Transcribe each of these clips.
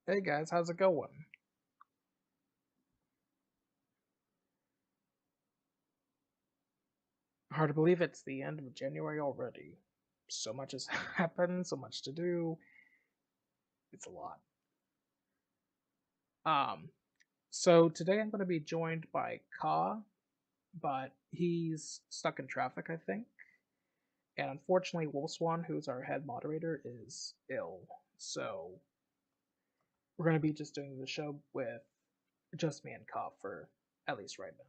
Hey guys, how's it going? Hard to believe it's the end of January already. So much has happened, so much to do. It's a lot. Um, so today I'm going to be joined by Ka, but he's stuck in traffic, I think. And unfortunately, Wolfswan, who's our head moderator, is ill. So we're going to be just doing the show with just me and Ka for at least right now.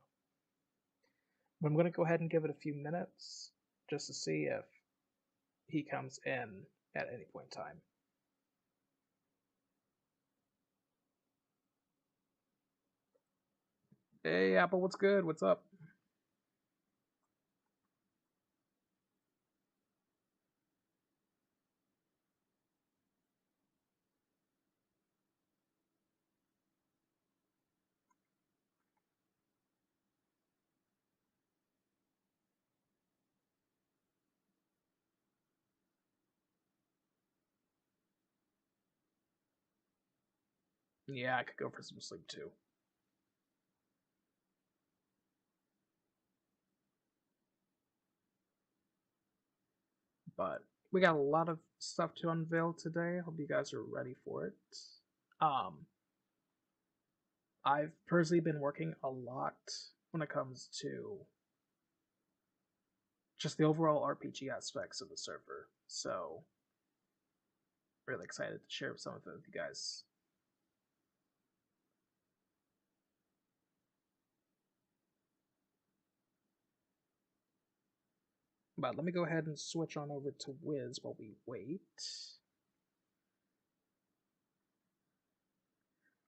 But I'm going to go ahead and give it a few minutes just to see if he comes in at any point in time. Hey, Apple, what's good? What's up? Yeah, I could go for some sleep too. But we got a lot of stuff to unveil today. Hope you guys are ready for it. Um, I've personally been working a lot when it comes to just the overall RPG aspects of the server. So, really excited to share some of it with you guys. But let me go ahead and switch on over to Wiz while we wait.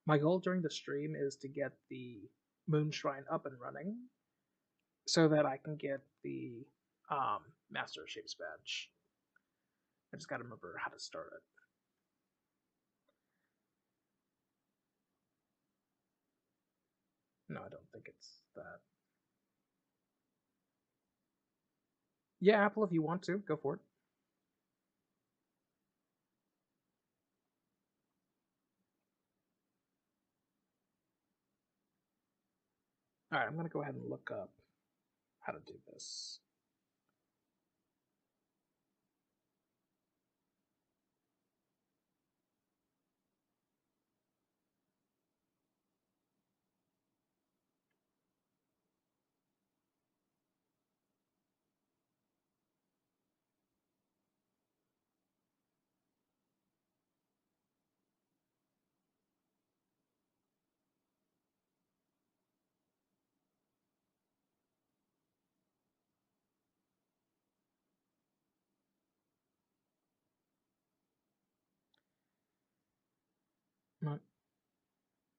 My goal during the stream is to get the Moon Shrine up and running so that I can get the Master of Shapes badge. I just gotta remember how to start it. No, I don't think it's that. Yeah, Apple, if you want to, go for it. Alright, I'm gonna go ahead and look up how to do this.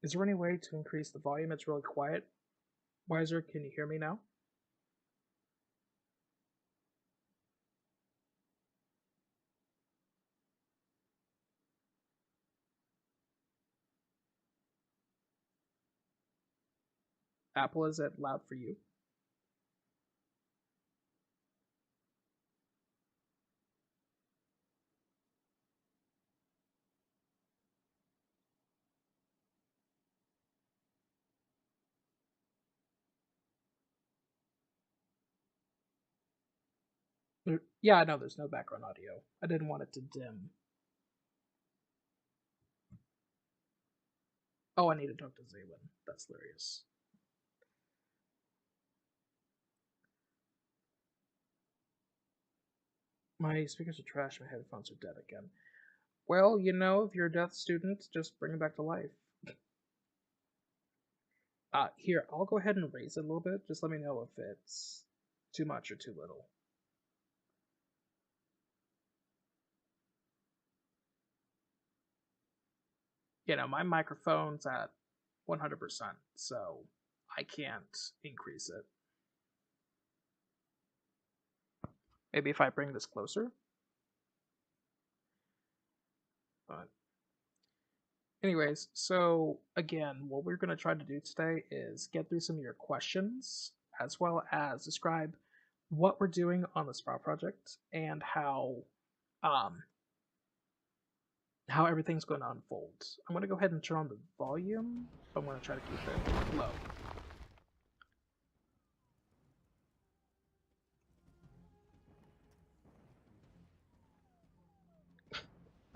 Is there any way to increase the volume? It's really quiet. Wiser, can you hear me now? Apple, is it loud for you? Yeah, I know there's no background audio. I didn't want it to dim. Oh, I need to talk to Zaylin. That's hilarious. My speakers are trash, my headphones are dead again. Well, if you're a deaf student, just bring them back to life. Here, I'll go ahead and raise it a little bit. Just let me know if it's too much or too little. My microphone's at 100%, so I can't increase it. Maybe if I bring this closer. But anyways, so again, what we're going to try to do today is get through some of your questions, as well as describe what we're doing on the Sprout project and how um, how everything's going to unfold. I'm going to go ahead and turn on the volume. I'm going to try to keep it low.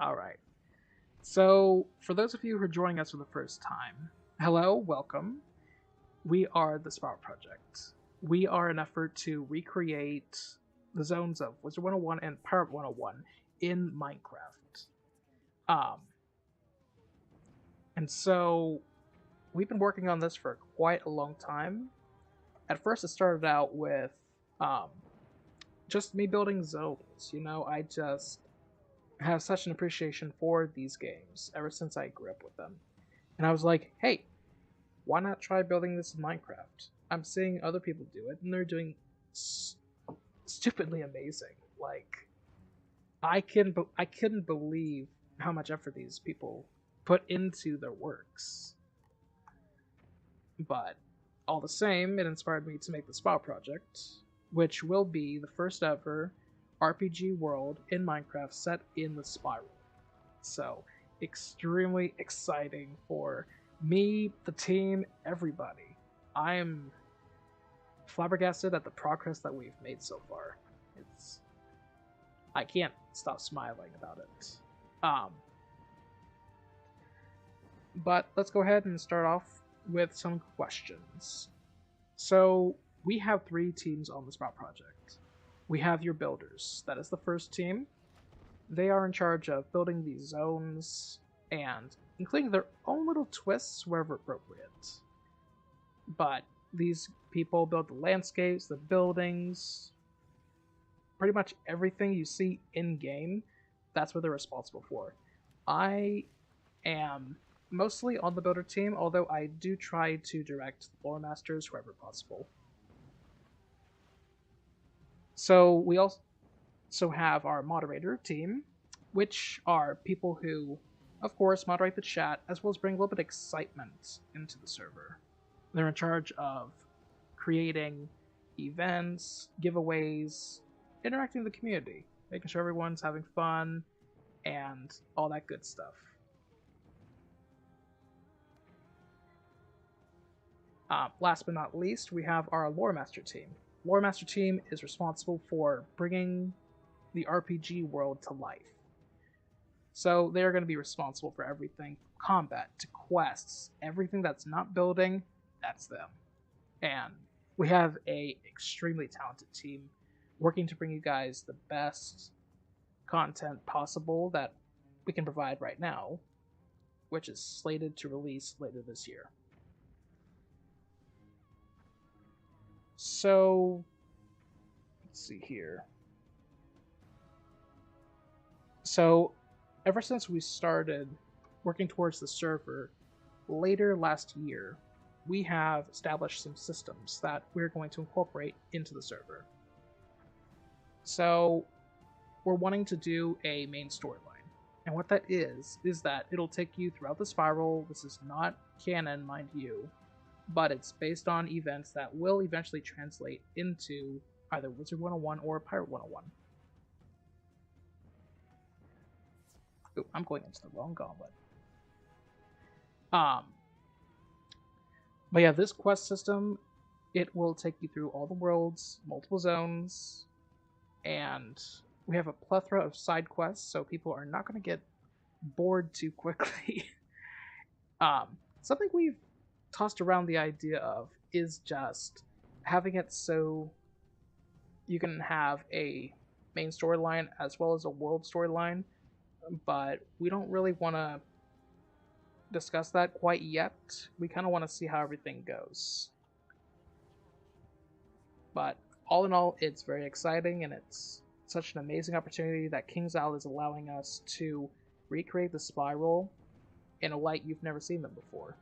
Alright. So, for those of you who are joining us for the first time, hello, welcome. We are the Sprout Project. We are an effort to recreate the zones of Wizard 101 and Pirate 101 in Minecraft. And so we've been working on this for quite a long time. At first, it started out with just me building zones. You know, I just have such an appreciation for these games ever since I grew up with them. And I was like, hey, why not try building this in Minecraft? I'm seeing other people do it, and they're doing stupidly amazing. Like, I couldn't believe how much effort these people put into their works. But all the same, it inspired me to make the Sprout Project, which will be the first ever RPG world in Minecraft set in the spiral. So, extremely exciting for me, the team, everybody. I am flabbergasted at the progress that we've made so far. I can't stop smiling about it. But let's go ahead and start off with some questions. So, we have 3 teams on the Sprout Project. We have your builders. That is the first team. They are in charge of building these zones and including their own little twists wherever appropriate. But these people build the landscapes, the buildings, pretty much everything you see in game. That's what they're responsible for. I am mostly on the builder team, although I do try to direct the lore masters wherever possible. So we also have our moderator team, which are people who, of course, moderate the chat as well as bring a little bit of excitement into the server. They're in charge of creating events, giveaways, interacting with the community, making sure everyone's having fun, and all that good stuff. Last but not least, we have our Lore Master team. Lore Master team is responsible for bringing the RPG world to life. So they're going to be responsible for everything from combat to quests, everything that's not building, that's them. And we have a extremely talented team working to bring you guys the best content possible that we can provide right now, which is slated to release later this year. So, let's see here. So, ever since we started working towards the server later last year, we have established some systems that we're going to incorporate into the server. So, we're wanting to do a main storyline. And what that is that it'll take you throughout the spiral. This is not canon, mind you, but it's based on events that will eventually translate into either Wizard 101 or Pirate 101. Ooh, I'm going into the wrong gauntlet. But yeah, this quest system, it will take you through all the worlds, multiple zones, and we have a plethora of side quests, so people are not going to get bored too quickly. Something we've tossed around the idea of is just having it so you can have a main storyline as well as a world storyline, but we don't really want to discuss that quite yet. We kind of want to see how everything goes. But all in all, it's very exciting, and it's such an amazing opportunity that KingsIsle is allowing us to recreate the spiral in a light you've never seen them before.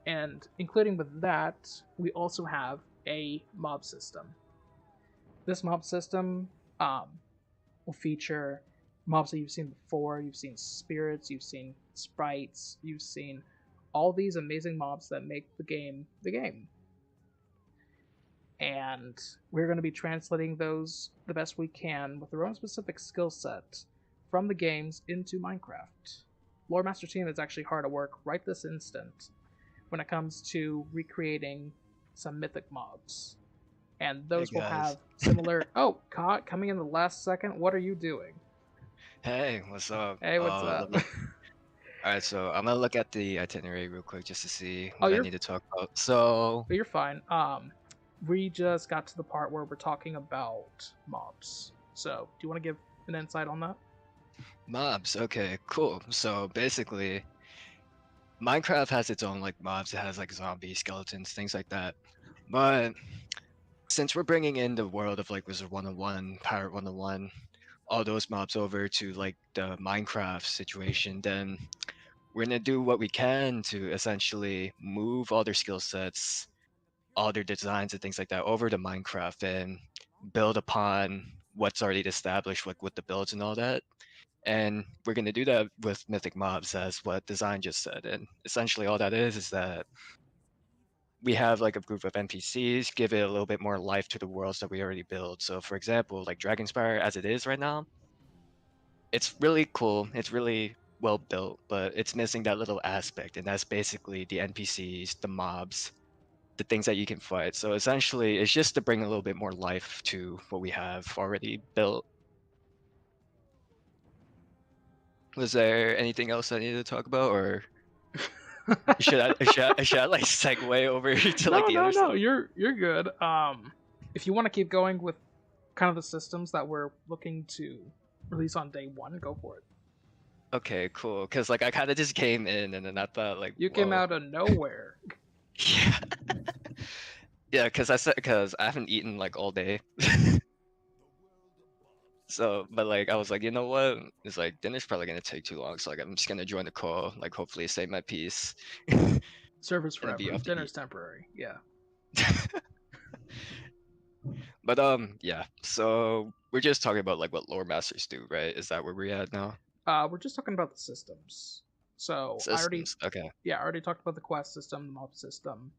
And including with that, we also have a mob system. This mob system will feature mobs that you've seen before. You've seen spirits, you've seen sprites, you've seen all these amazing mobs that make the game the game. and we're going to be translating those the best we can with their own specific skill set from the games into Minecraft. Lore Master Team is actually hard at work right this instant when it comes to recreating some mythic mobs. And Hey those will guys. have similar. Oh, Caught coming in the last second. What are you doing? Hey, what's up? Hey, what's Let up? me. All right, so I'm gonna look at the itinerary real quick just to see Oh, what I need to talk about. So, you're fine. We just got to the part where we're talking about mobs. So, do you want to give an insight on that? mobs. Okay, cool. So basically, Minecraft has its own like mobs. It has like zombies, skeletons, things like that. But since we're bringing in the world of like Wizard 101, Pirate 101, all those mobs over to like the Minecraft situation, then we're gonna do what we can to essentially move all their skill sets, all their designs and things like that over to Minecraft and build upon what's already established, like with the builds and all that. And we're going to do that with mythic mobs, as what Design just said. And essentially, all that is that we have like a group of NPCs, give it a little bit more life to the worlds that we already built. So, for example, like Dragonspire as it is right now, it's really cool. It's really well built, but it's missing that little aspect, and that's basically the NPCs, the mobs, the things that you can fight. So essentially, it's just to bring a little bit more life to what we have already built. Was there anything else I needed to talk about, or should I like segue over to like No, the no, other no. stuff? You're good. If you want to keep going with kind of the systems that we're looking to release on day one, go for it. Okay, cool. Because like I kind of just came in and then I thought like, You came whoa, out of nowhere. yeah, yeah. Because I haven't eaten like all day. So, but like I was like, you know what? It's like dinner's probably gonna take too long, so like I'm just gonna join the call, like hopefully save my peace, and Servers then be forever. off to Dinner's eat. temporary. Yeah. But yeah. So we're just talking about like what lore masters do, right? Is that where we're at now? We're just talking about the systems. So Systems. Okay. I already talked about the quest system, the mob system.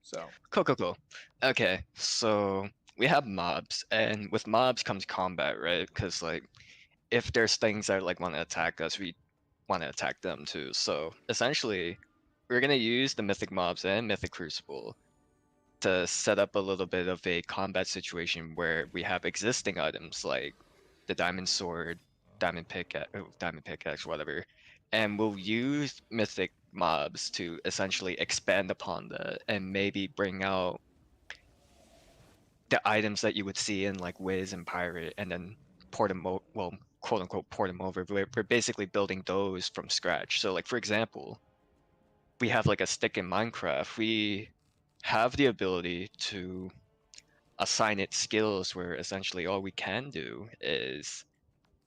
So, Cool, cool, cool. Okay. So we have mobs, and with mobs comes combat, right? Because like if there's things that like want to attack us, we want to attack them too. So essentially, we're gonna use the mythic mobs and mythic crucible to set up a little bit of a combat situation where we have existing items like the diamond sword, diamond pickaxe, whatever, and we'll use mythic mobs to essentially expand upon that and maybe bring out the items that you would see in like Wiz and Pirate, and then port them, well, quote unquote, port them over. We're basically building those from scratch. So, like for example, we have like a stick in Minecraft. We have the ability to assign it skills where essentially all we can do is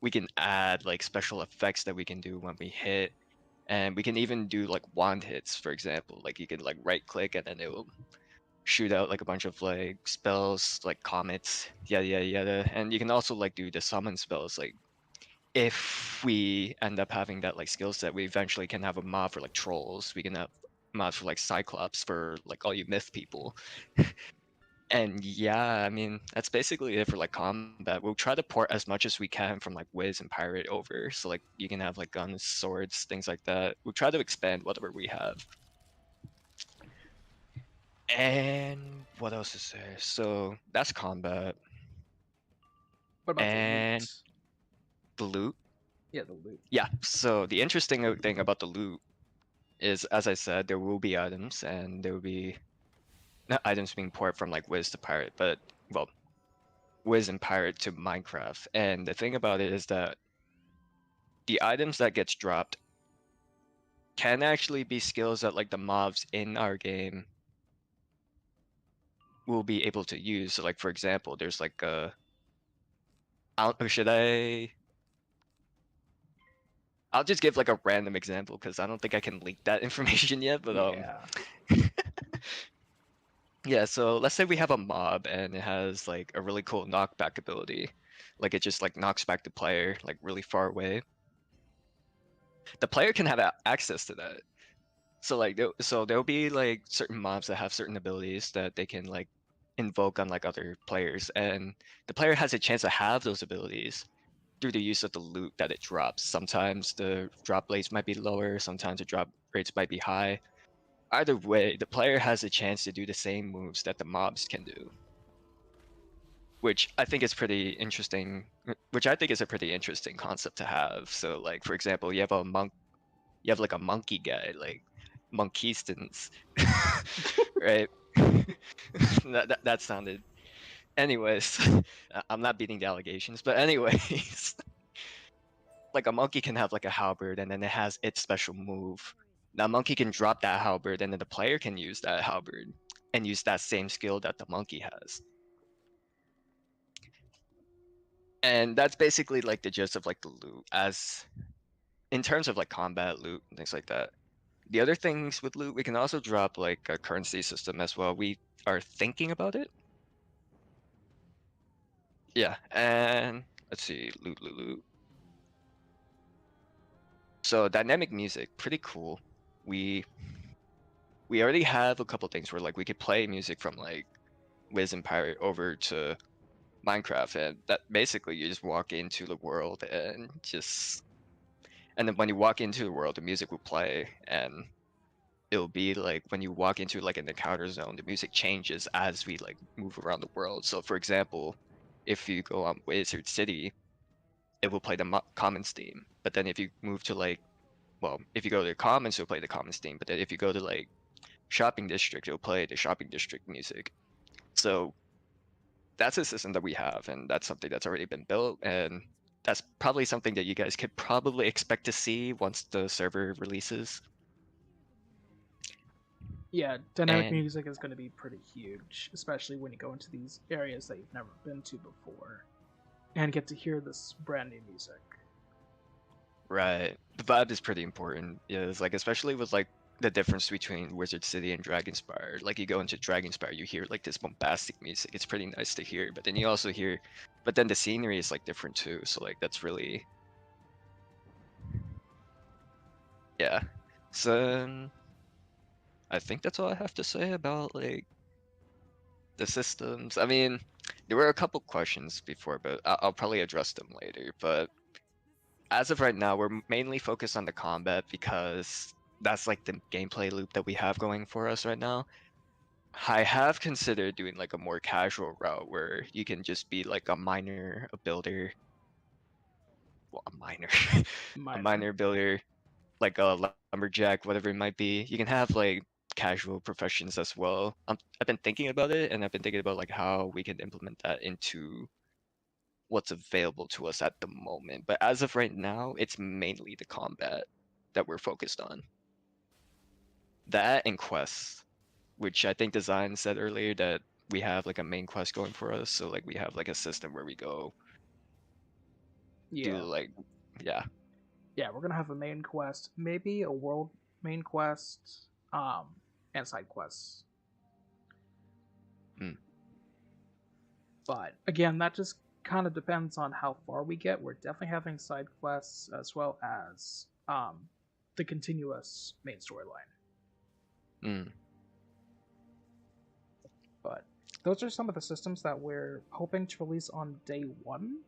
we can add like special effects that we can do when we hit, and we can even do like wand hits, for example. Like you can like right click and then it will shoot out like a bunch of like spells like comets, yada yada yada. And you can also like do the summon spells. Like if we end up having that like skill set, we eventually can have a mob for like trolls. We can have mobs for like cyclops for like all you myth people. And yeah, I mean, that's basically it for like combat. We'll try to port as much as we can from like Wiz and Pirate over. So like you can have like guns, swords, things like that. We'll try to expand whatever we have. And what else is there? So that's combat. what about the And loot? the loot. Yeah, the loot. Yeah, so the interesting thing about the loot is, as I said, there will be items and there will be not items being ported from like Wiz to Pirate, but well, Wiz and Pirate to Minecraft. And the thing about it is that the items that gets dropped can actually be skills that like the mobs in our game will be able to use. So like for example, there's like a or should I'll just give like a random example because I don't think I can leak that information yet, but Yeah. yeah, so let's say we have a mob and it has like a really cool knockback ability. Like it just like knocks back the player like really far away. The player can have access to that. So like there'll be like certain mobs that have certain abilities that they can like invoke on like other players, and the player has a chance to have those abilities through the use of the loot that it drops. Sometimes the drop rates might be lower, sometimes the drop rates might be high. Either way, the player has a chance to do the same moves that the mobs can do, which I think is pretty interesting. Which I think is a pretty interesting concept to have. So like for example, you have like a monkey guy, like Monkeystons, right? That sounded. Anyways, I'm not beating the allegations, but anyways, like a monkey can have like a halberd, and then it has its special move. Now, monkey can drop that halberd, and then the player can use that halberd and use that same skill that the monkey has. And that's basically like the gist of like the loot, as in terms of like combat loot and things like that. The other things with loot, we can also drop like a currency system as well. We are thinking about it. Yeah, and let's see, loot. So dynamic music, pretty cool. We we already have a couple things where like we could play music from like Wiz and Pirate over to Minecraft, and that basically you just walk into the world and then when you walk into the world, the music will play, and it'll be like when you walk into like an encounter zone, the music changes as we like move around the world. So for example, if you go on Wizard City, it will play the Commons theme. But then if you move to like, well, if you go to the Commons, it'll play the Commons theme. But then if you go to like Shopping District, it'll play the Shopping District music. So that's a system that we have, and that's something that's already been built, and that's probably something that you guys could probably expect to see once the server releases. Yeah, dynamic And music is going to be pretty huge, especially when you go into these areas that you've never been to before and get to hear this brand new music. right, the vibe is pretty important. Yeah, it's like especially with like the difference between Wizard City and Dragonspire. Like you go into Dragonspire, you hear like this bombastic music. It's pretty nice to hear, but then you also hear, but then the scenery is like different too. So like that's really, yeah. So I think that's all I have to say about like the systems. I mean, there were a couple questions before, but I'll probably address them later. But as of right now, we're mainly focused on the combat because that's like the gameplay loop that we have going for us right now. I have considered doing like a more casual route where you can just be like a miner, a builder, well, a miner, a Minor. miner builder, like a lumberjack, whatever it might be. You can have like casual professions as well. I've been thinking about it, and I've been thinking about like how we can implement that into what's available to us at the moment. But as of right now, it's mainly the combat that we're focused on. That and quests, which I think Design said earlier that we have like a main quest going for us. So like we have like a system where we go do Yeah. like, yeah. Yeah, we're going to have a main quest, maybe a world main quest, and side quests. Mm. But again, that just kind of depends on how far we get. We're definitely having side quests as well as the continuous main storyline. Mm. But those are some of the systems that we're hoping to release on day one.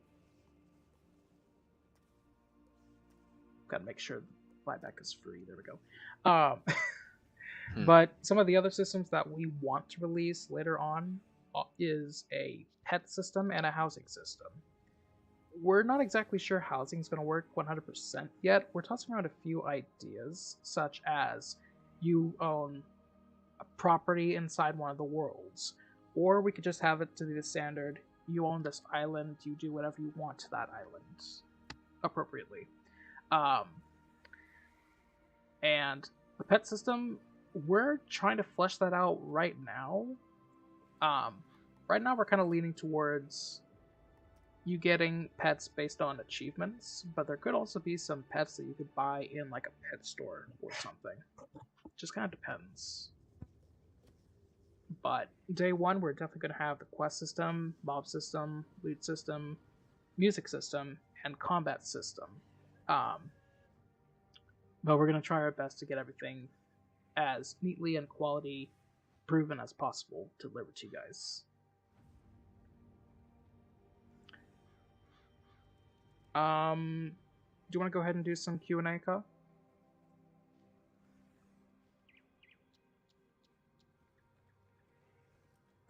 Gotta make sure buyback is free. There we go. Mm. But some of the other systems that we want to release later on is a pet system and a housing system. We're not exactly sure housing is going to work 100% yet. We're tossing around a few ideas, such as you own a property inside one of the worlds, or we could just have it to be the standard you own this island, you do whatever you want to that island appropriately. Um, and the pet system, we're trying to flesh that out right now. Um, right now, we're kind of leaning towards you getting pets based on achievements, but there could also be some pets that you could buy in like a pet store or something. Just kind of depends. But day one, we're definitely going to have the quest system, mob system, loot system, music system, and combat system. Um, but we're going to try our best to get everything as neatly and quality proven as possible to deliver to you guys. Do you want to go ahead and do some Q&A, Ka?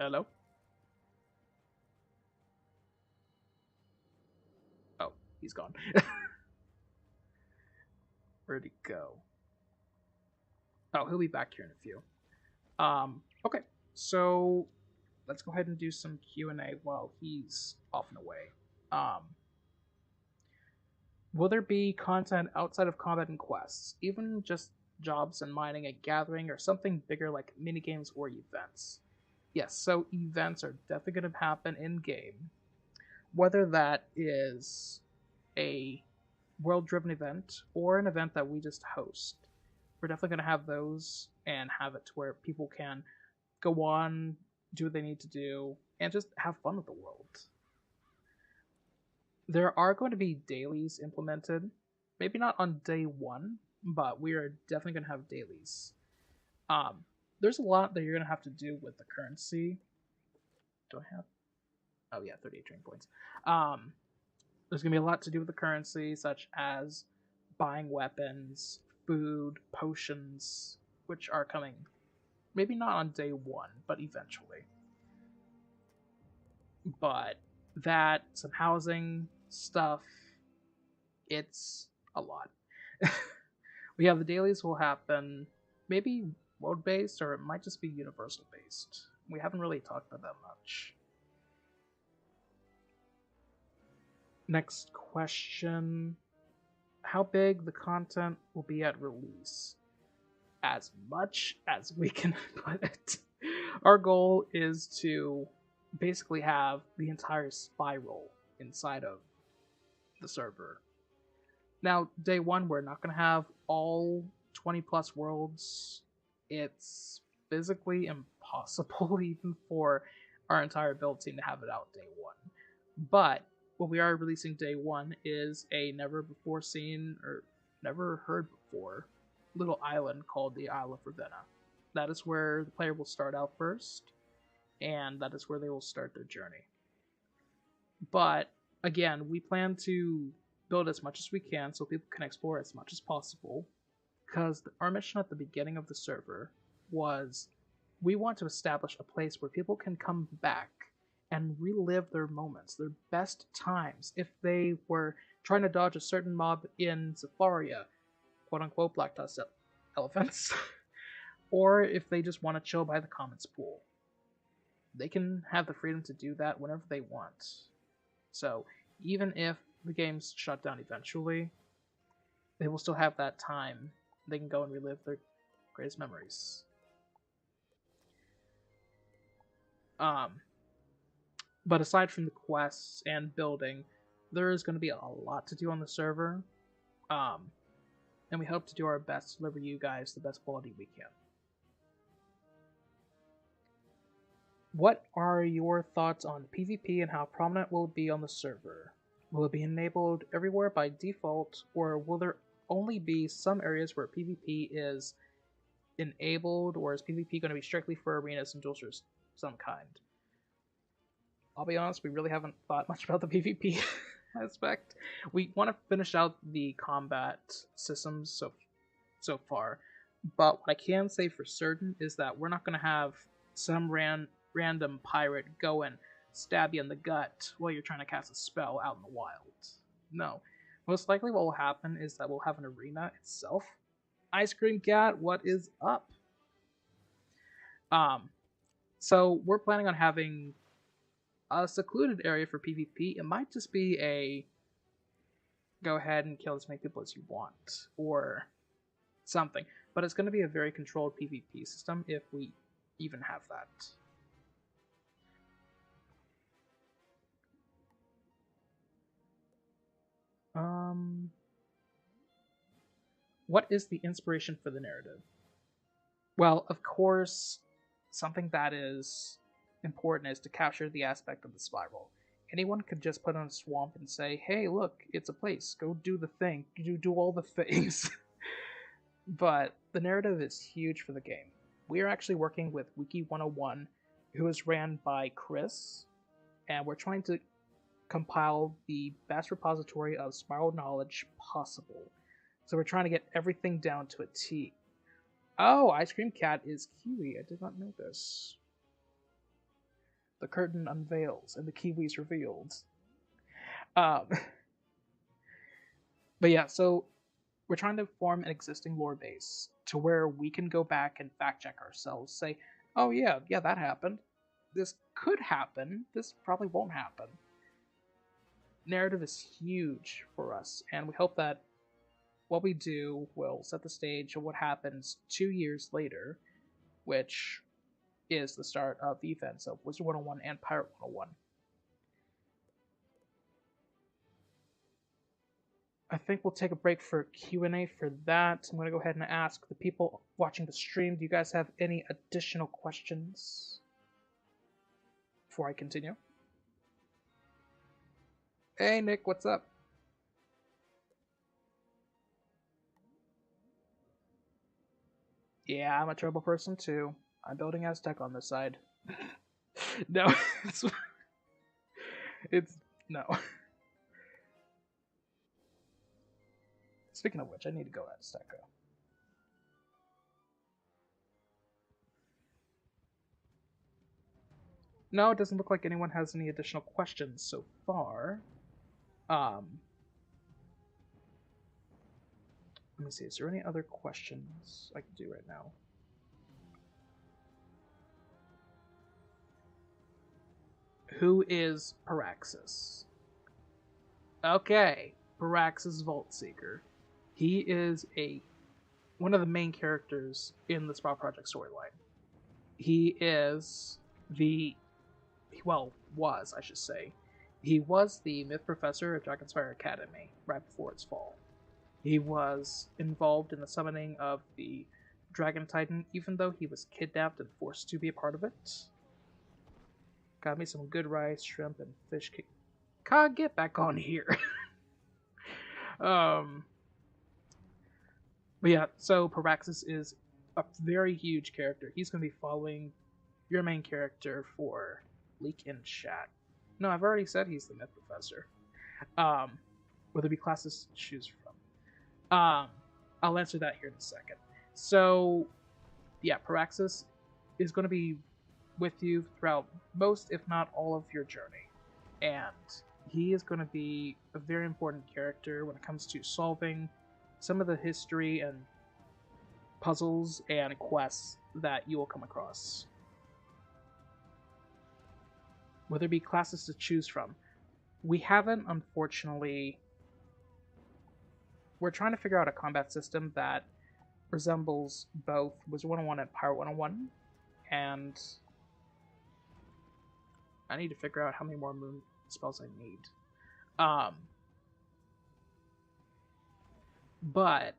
Hello? Oh, he's gone. Where'd he go? Oh, he'll be back here in a few. Okay, so let's go ahead and do some Q&A while he's off and away. Will there be content outside of combat and quests, even just jobs and mining and gathering, or something bigger like minigames or events? Yes, so events are definitely going to happen in game. Whether that is a world driven event or an event that we just host, we're definitely going to have those and have it to where people can go on, do what they need to do, and just have fun with the world. There are going to be dailies implemented. Maybe not on day one, but we are definitely going to have dailies. There's a lot that you're going to have to do with the currency. Do I have? Oh yeah, 38 training points. There's going to be a lot to do with the currency, such as buying weapons, food, potions, which are coming maybe not on day one, but eventually. But that, some housing stuff, it's a lot. We have the dailies will happen maybe world based, or it might just be universal based. We haven't really talked about that much. Next question. How big the content will be at release? As much as we can put it. Our goal is to basically have the entire spiral inside of the server. Now, day one, we're not going to have all 20 plus worlds. It's physically impossible even for our entire build team to have it out day one. But what we are releasing day one is a never before seen or never heard before little island called the Isle of Ravenna. That is where the player will start out first, and that is where they will start their journey. But again, we plan to build as much as we can so people can explore as much as possible, because our mission at the beginning of the server was we want to establish a place where people can come back and relive their moments, their best times. If they were trying to dodge a certain mob in Zafaria, quote unquote, black dust elephants, or if they just want to chill by the commons pool, they can have the freedom to do that whenever they want. So even if the game's shut down eventually, they will still have that time. They can go and relive their greatest memories. But aside from the quests and building, there is going to be a lot to do on the server. And we hope to do our best to deliver you guys the best quality we can. What are your thoughts on PvP and how prominent will it be on the server? Will it be enabled everywhere by default, or will there only be some areas where PvP is enabled, or is PvP going to be strictly for arenas and duels of some kind? I'll be honest, we really haven't thought much about the PvP aspect. We want to finish out the combat systems so far, but what I can say for certain is that we're not going to have some random pirate go and stab you in the gut while you're trying to cast a spell out in the wild. No. Most likely what will happen is that we'll have an arena itself. Ice Cream Cat, what is up? So we're planning on having a secluded area for PvP. It might just be a go ahead and kill as many people as you want, or something. But it's going to be a very controlled PvP system if we even have that. What is the inspiration for the narrative? Well, of course, something that is important is to capture the aspect of the spiral. Anyone could just put on a swamp and say, hey, look, it's a place. Go do the thing. Do all the things. but the narrative is huge for the game. We are actually working with Wiki 101, who is ran by Chris, and we're trying to compile the best repository of spiral knowledge possible. So we're trying to get everything down to a T. Oh, Ice Cream Cat is Kiwi. I did not know this. The curtain unveils and the Kiwi's revealed. Um, but yeah, so we're trying to form an existing lore base to where we can go back and fact check ourselves, say, oh yeah, that happened. This could happen. This probably won't happen. Narrative is huge for us, and we hope that what we do will set the stage of what happens 2 years later, which is the start of the events of Wizard 101 and Pirate 101. I think we'll take a break for Q&A for that. I'm going to go ahead and ask the people watching the stream, do you guys have any additional questions before I continue? Hey Nick, what's up? Yeah, I'm a trouble person too. I'm building Aztec on this side. No, it's no. Speaking of which, I need to go Azteca. No, it doesn't look like anyone has any additional questions so far. Let me see, is there any other questions I can do right now? Who is Paraxis? Okay, Paraxis Vault Seeker. He is one of the main characters in the Sprout Project storyline. He is was, I should say. He was the Myth Professor at Dragonspire Academy right before its fall. He was involved in the summoning of the Dragon Titan, even though he was kidnapped and forced to be a part of it. Got me some good rice, shrimp, and fish cake. God, get back on here. But yeah, so Paraxis is a very huge character. He's going to be following your main character for Leak in Chat. No, I've already said he's the Myth Professor. Will there be classes to choose from? I'll answer that here in a second. So, yeah, Paraxis is going to be with you throughout most, if not all, of your journey. And he is going to be a very important character when it comes to solving some of the history and puzzles and quests that you will come across. Will there be classes to choose from? We haven't, unfortunately. We're trying to figure out a combat system that resembles both Wizard 101 and Pirate 101, and I need to figure out how many more moon spells I need. But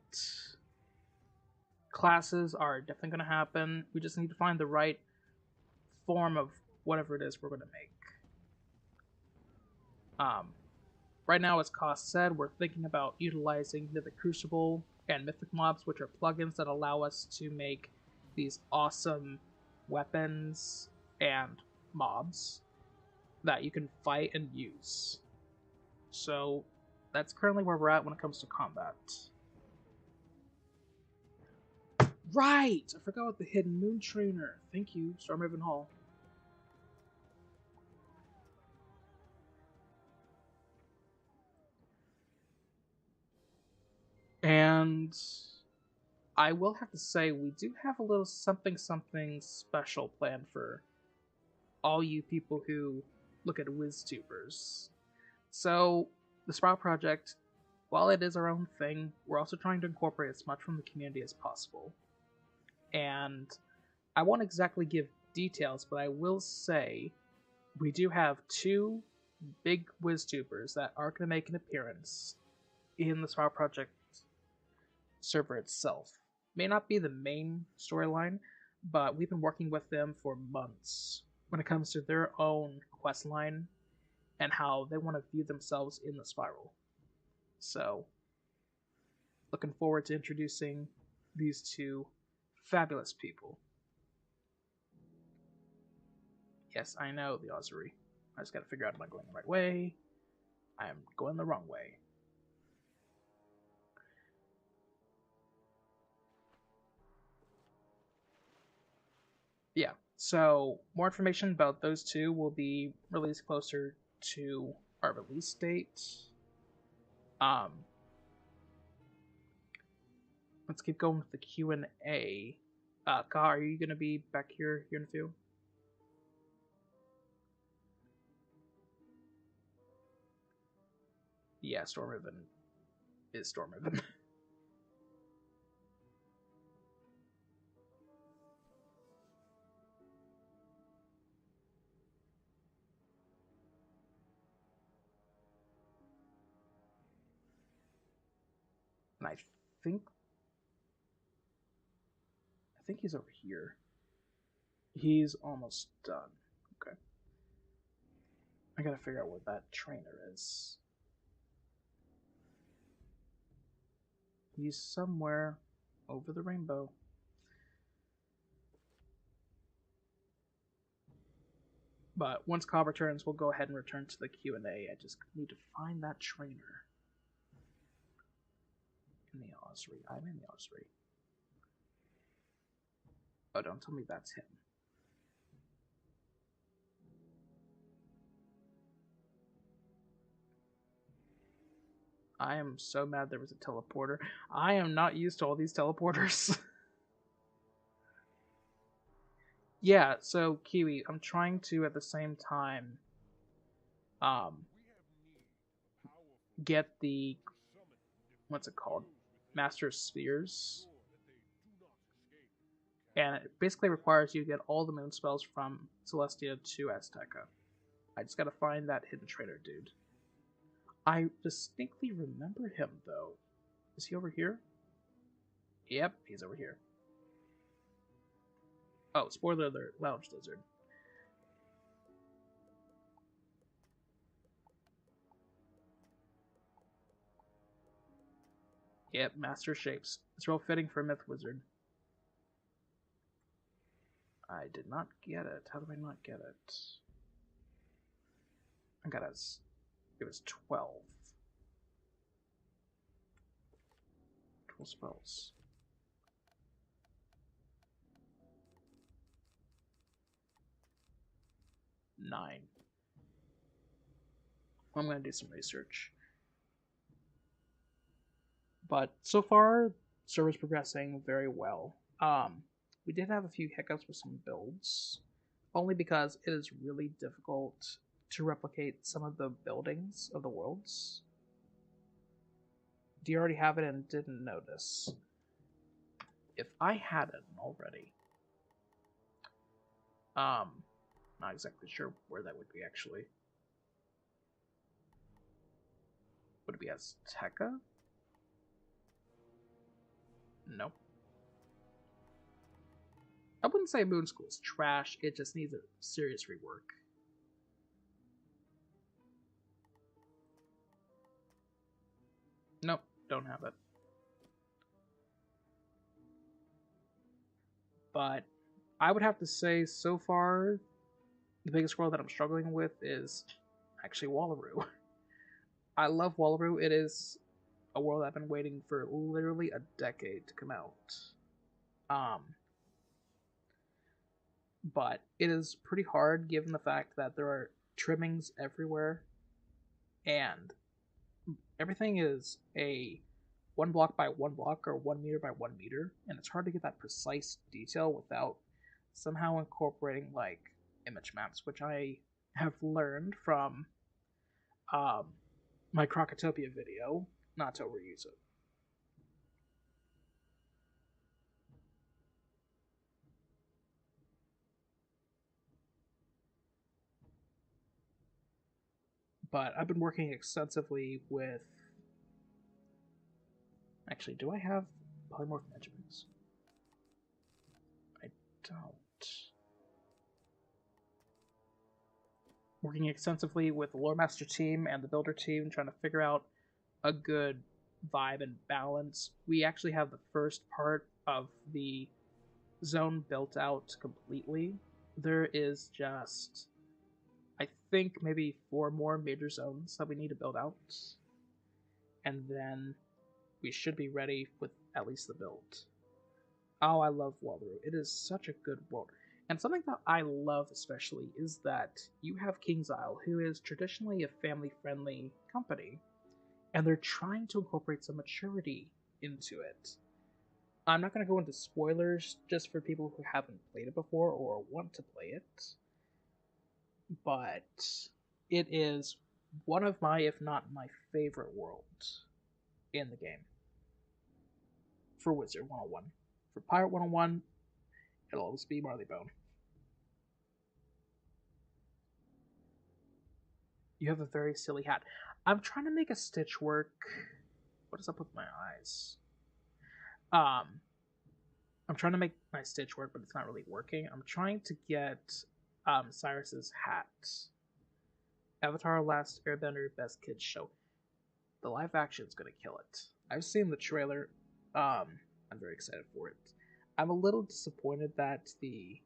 classes are definitely going to happen. We just need to find the right form of whatever it is we're going to make. Right now, as Koss said, we're thinking about utilizing Mythic Crucible and Mythic Mobs, which are plugins that allow us to make these awesome weapons and mobs that you can fight and use. So that's currently where we're at when it comes to combat. Right! I forgot about the Hidden Moon Trainer. Thank you, Stormhaven Hall. And I will have to say, we do have a little something special planned for all you people who look at WizTubers. So, the Sprout Project, while it is our own thing, we're also trying to incorporate as much from the community as possible. And I won't exactly give details, but I will say we do have 2 big WizTubers that are going to make an appearance in the Sprout Project server itself. May not be the main storyline, but we've been working with them for months when it comes to their own quest line and how they want to view themselves in the spiral. So, looking forward to introducing these two fabulous people. Yes, I know the Ossuary. I just gotta figure out am I going the right way. I am going the wrong way. Yeah, so more information about those two will be released closer to our release date. Um, let's keep going with the Q&A. Ka, are you gonna be back here in a few? Yeah, Stormhaven is Stormhaven. And think I think he's over here. He's almost done. Okay. I gotta figure out where that trainer is. He's somewhere over the rainbow. But once Cobb returns, we'll go ahead and return to the Q&A. I just need to find that trainer. In the Ossuary. I'm in the Ossuary. Oh, don't tell me that's him. I am so mad there was a teleporter. I am not used to all these teleporters. Yeah, so Kiwi, I'm trying to at the same time get the what's it called? Master Spheres. And it basically requires you to get all the moon spells from Celestia to Azteca. I just gotta find that hidden trainer dude. I distinctly remember him though. Is he over here? Yep, he's over here. Oh, spoiler alert, Lounge Lizard. Yep, Master Shapes. It's real fitting for a Myth Wizard. I did not get it. How did I not get it? I got it was 12. 12 spells. 9. I'm gonna do some research. But so far, server's progressing very well. We did have a few hiccups with some builds, only because it is really difficult to replicate some of the buildings of the worlds. Do you already have it and didn't notice? If I had it already, not exactly sure where that would be actually. Would it be Azteca? Nope. I wouldn't say Moon School is trash, it just needs a serious rework. Nope, don't have it. But I would have to say, so far, the biggest world that I'm struggling with is actually Wallaroo. I love Wallaroo. It is a world I've been waiting for literally a decade to come out. But it is pretty hard given the fact that there are trimmings everywhere, and everything is a 1 block by 1 block or 1 meter by 1 meter, and it's hard to get that precise detail without somehow incorporating like image maps, which I have learned from my Crocotopia video not to overuse it. But I've been working extensively with. Actually, do I have polymorph measurements? I don't. Working extensively with the lore master team and the builder team, trying to figure out a good vibe and balance. We actually have the first part of the zone built out completely. There is just, I think, maybe 4 more major zones that we need to build out, and then we should be ready with at least the build. Oh, I love Wallaroo. It is such a good world. And something that I love especially is that you have King's Isle, who is traditionally a family friendly company, and they're trying to incorporate some maturity into it. I'm not going to go into spoilers just for people who haven't played it before or want to play it, but it is one of my, if not my favorite worlds in the game for Wizard 101. For Pirate 101, it'll always be Marleybone. You have a very silly hat. I'm trying to make a stitch work. What is up with my eyes? I'm trying to make my stitch work, but it's not really working. I'm trying to get Cyrus's hat. Avatar: Last Airbender Best Kids Show. The live action is gonna kill it. I've seen the trailer. I'm very excited for it. I'm a little disappointed that the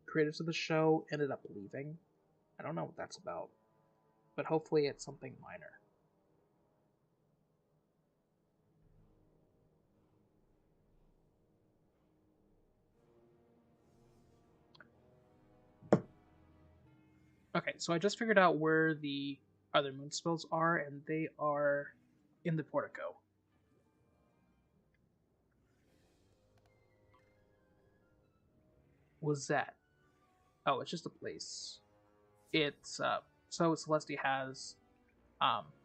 creators of the show ended up leaving. I don't know what that's about, but hopefully it's something minor. Okay, so I just figured out where the other moon spells are, and they are in the portico. Was that? Oh, it's just a place. It's so Celestia has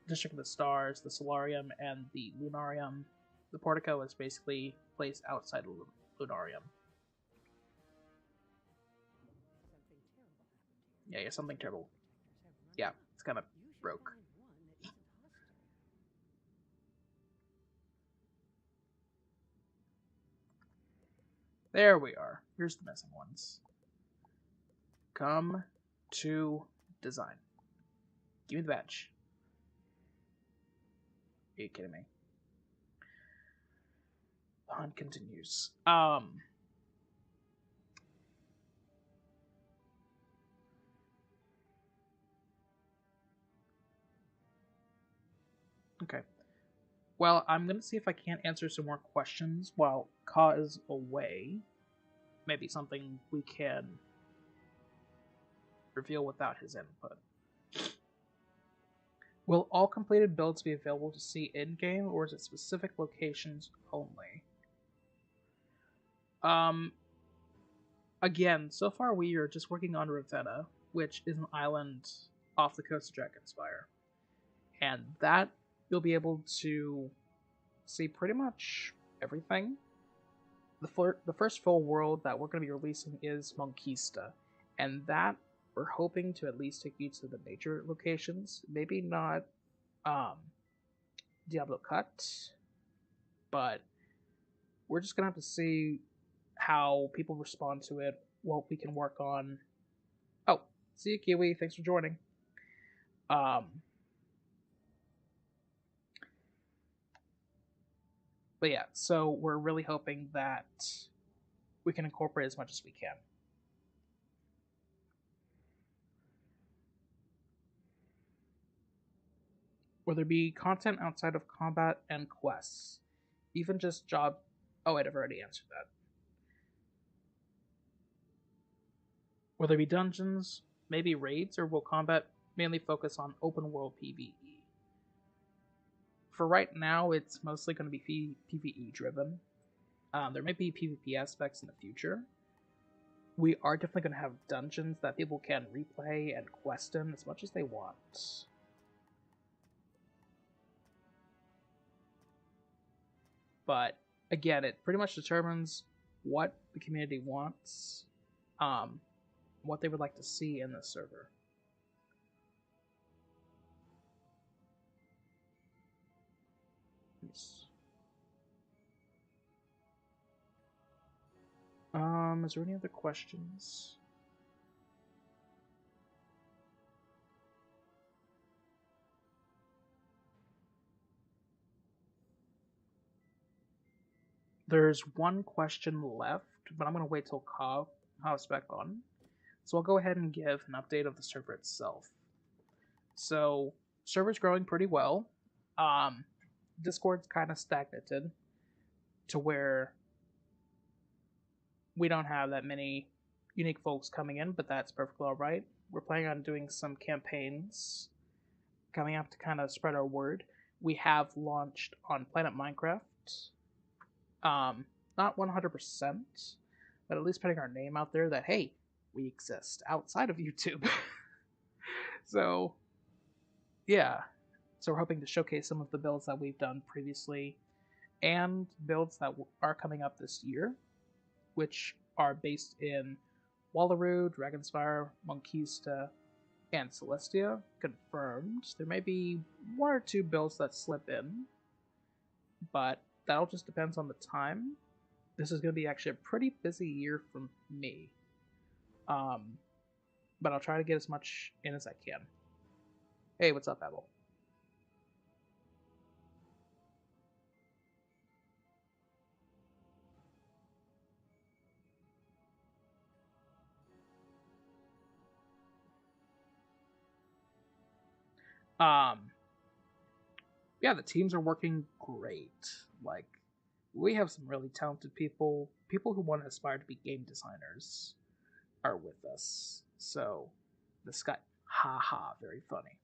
District of the Stars, the Solarium, and the Lunarium. The portico is basically placed outside the Lunarium. Yeah, something terrible. Yeah, it's kind of broke. There we are. Here's the missing ones. Come to design. Give me the badge. Are you kidding me? The hunt continues. Okay. Well, I'm gonna see if I can't answer some more questions while Ka is away. Maybe something we can reveal without his input. Will all completed builds be available to see in-game, or is it specific locations only? Again, so far we are just working on Ravenna, which is an island off the coast of Dragonspire. And that you'll be able to see pretty much everything. The first full world that we're going to be releasing is Monquista, and that we're hoping to at least take you to the major locations. Maybe not Diablo Cut, but we're just gonna have to see how people respond to it, what we can work on. Oh, see you, Kiwi. Thanks for joining. But yeah, so we're really hoping that we can incorporate as much as we can. Will there be content outside of combat and quests? Even just job. Oh, wait, I've already answered that. Will there be dungeons, maybe raids, or will combat mainly focus on open world PvE? For right now, it's mostly going to be PvE driven. There might be PvP aspects in the future. We are definitely going to have dungeons that people can replay and quest in as much as they want. But again, it pretty much determines what the community wants, what they would like to see in the server. Yes. Is there any other questions? There's one question left, but I'm gonna wait till Kav's back on. So I'll go ahead and give an update of the server itself. So server's growing pretty well. Um, Discord's kind of stagnated to where we don't have that many unique folks coming in, but that's perfectly all right. We're planning on doing some campaigns coming up to kind of spread our word. We have launched on Planet Minecraft. Um, Not 100%, but at least putting our name out there that, hey, we exist outside of YouTube. So, yeah. So we're hoping to showcase some of the builds that we've done previously and builds that are coming up this year, which are based in Wallaroo, Dragonspire, Monquista, and Celestia. Confirmed. There may be one or two builds that slip in, but that all just depends on the time. This is going to be actually a pretty busy year for me. Um, but I'll try to get as much in as I can. Hey, what's up, Abel? Um, yeah, the teams are working great. Like, we have some really talented people. People who want to aspire to be game designers are with us. So, this guy, haha, very funny.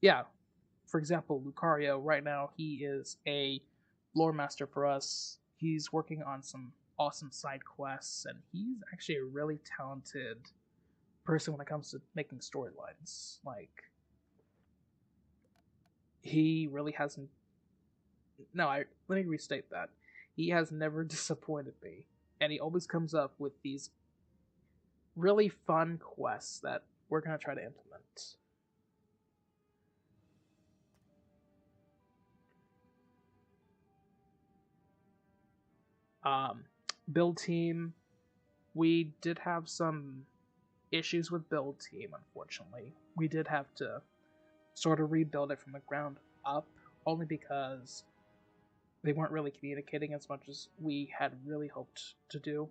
Yeah, for example, Lucario, right now, he is a lore master for us. He's working on some awesome side quests, and he's actually a really talented person when it comes to making storylines. Like, he really hasn't. No, let me restate that. He has never disappointed me, and he always comes up with these really fun quests that we're gonna try to implement. Um, Build team, we did have some issues with build team. Unfortunately, we did have to sort of rebuild it from the ground up, only because they weren't really communicating as much as we had really hoped to do.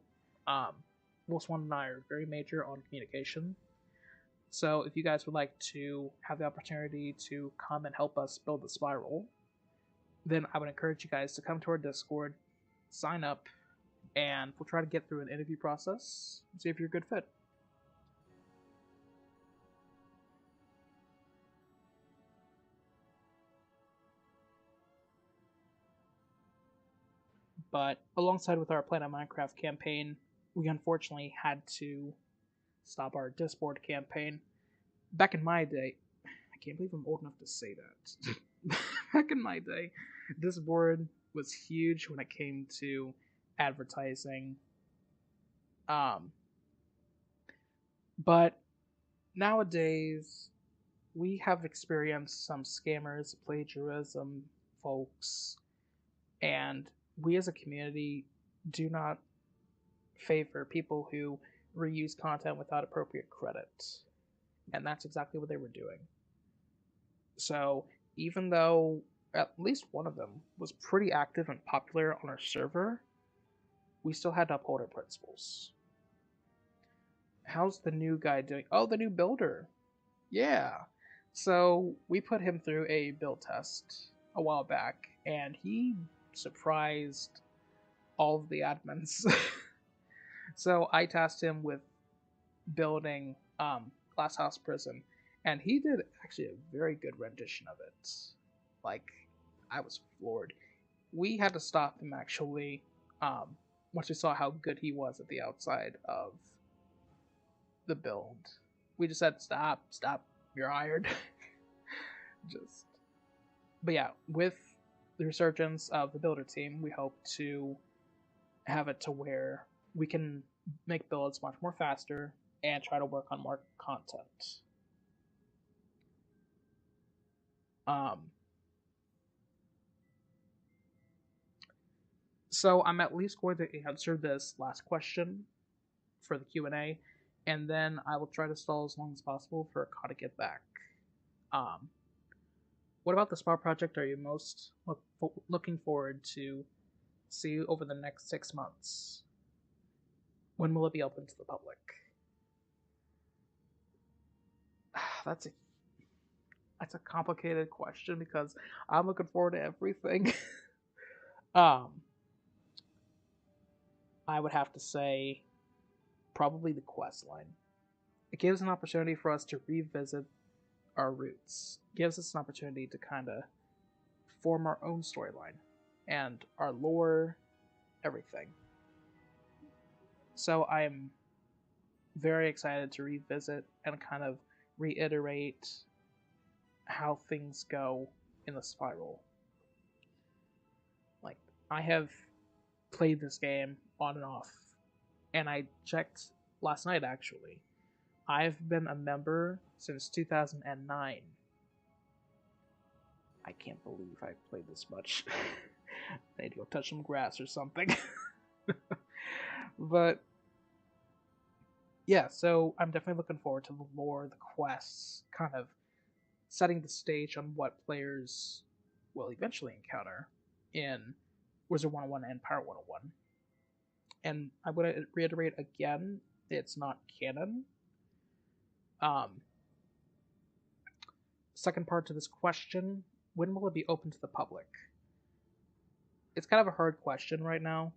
Um, Wolf One and I are very major on communication. So if you guys would like to have the opportunity to come and help us build the spiral, then I would encourage you guys to come to our Discord, sign up, and we'll try to get through an interview process and see if you're a good fit. But alongside with our Planet Minecraft campaign, we unfortunately had to stop our Discord campaign. Back in my day, I can't believe I'm old enough to say that. Back in my day, Discord was huge when it came to advertising. Um, but nowadays, we have experienced some scammers, plagiarism, folks, and we as a community do not favor people who reuse content without appropriate credit. And that's exactly what they were doing. So even though at least one of them was pretty active and popular on our server, we still had to uphold our principles. How's the new guy doing? Oh, the new builder. Yeah. So we put him through a build test a while back, and he surprised all of the admins. So I tasked him with building Glasshouse Prison, and he did actually a very good rendition of it. Like, I was floored. We had to stop him actually once we saw how good he was at the outside of the build. We just said, stop, you're hired. Just, but yeah, with the resurgence of the builder team, we hope to have it to where we can make builds much more faster and try to work on more content. Um, so I'm at least going to answer this last question for the Q&A, and then I will try to stall as long as possible for Ka to get back. Um, What about the spa project are you most looking forward to see over the next 6 months? When will it be open to the public? That's a that's a complicated question because I'm looking forward to everything. um, I would have to say probably the quest line. It gives an opportunity for us to revisit our roots. It gives us an opportunity to kind of form our own storyline and our lore, everything. So I'm very excited to revisit and kind of reiterate how things go in the spiral. Like, I have played this game on and off, and I checked last night actually. I've been a member since 2009. I can't believe I've played this much. I need to go touch some grass or something. But yeah, so I'm definitely looking forward to the lore, the quests, kind of setting the stage on what players will eventually encounter in Wizard 101 and Pirate 101. And I would reiterate again, it's not canon. Um, Second part to this question, when will it be open to the public? It's kind of a hard question right now,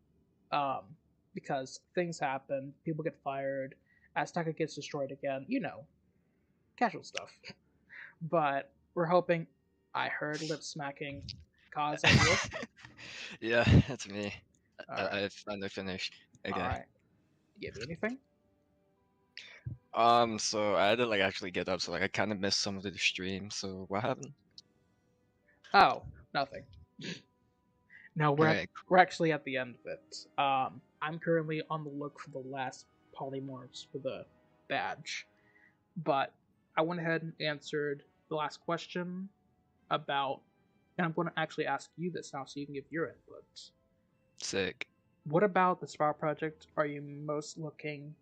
um, because things happen, people get fired, Azteca gets destroyed again, casual stuff. But we're hoping. I heard lip smacking. Cause that you? Yeah, that's me. All I, right, I finally finished. all Okay. right. You give me anything? So I had to like actually get up, so like I kind of missed some of the stream. So what happened? Oh, nothing. No, Okay. we're actually at the end of it. I'm currently on the look for the last polymorphs for the badge, but I went ahead and answered the last question about, and I'm going to actually ask you this now so you can give your input. Sick. What about the Sprout project are you most looking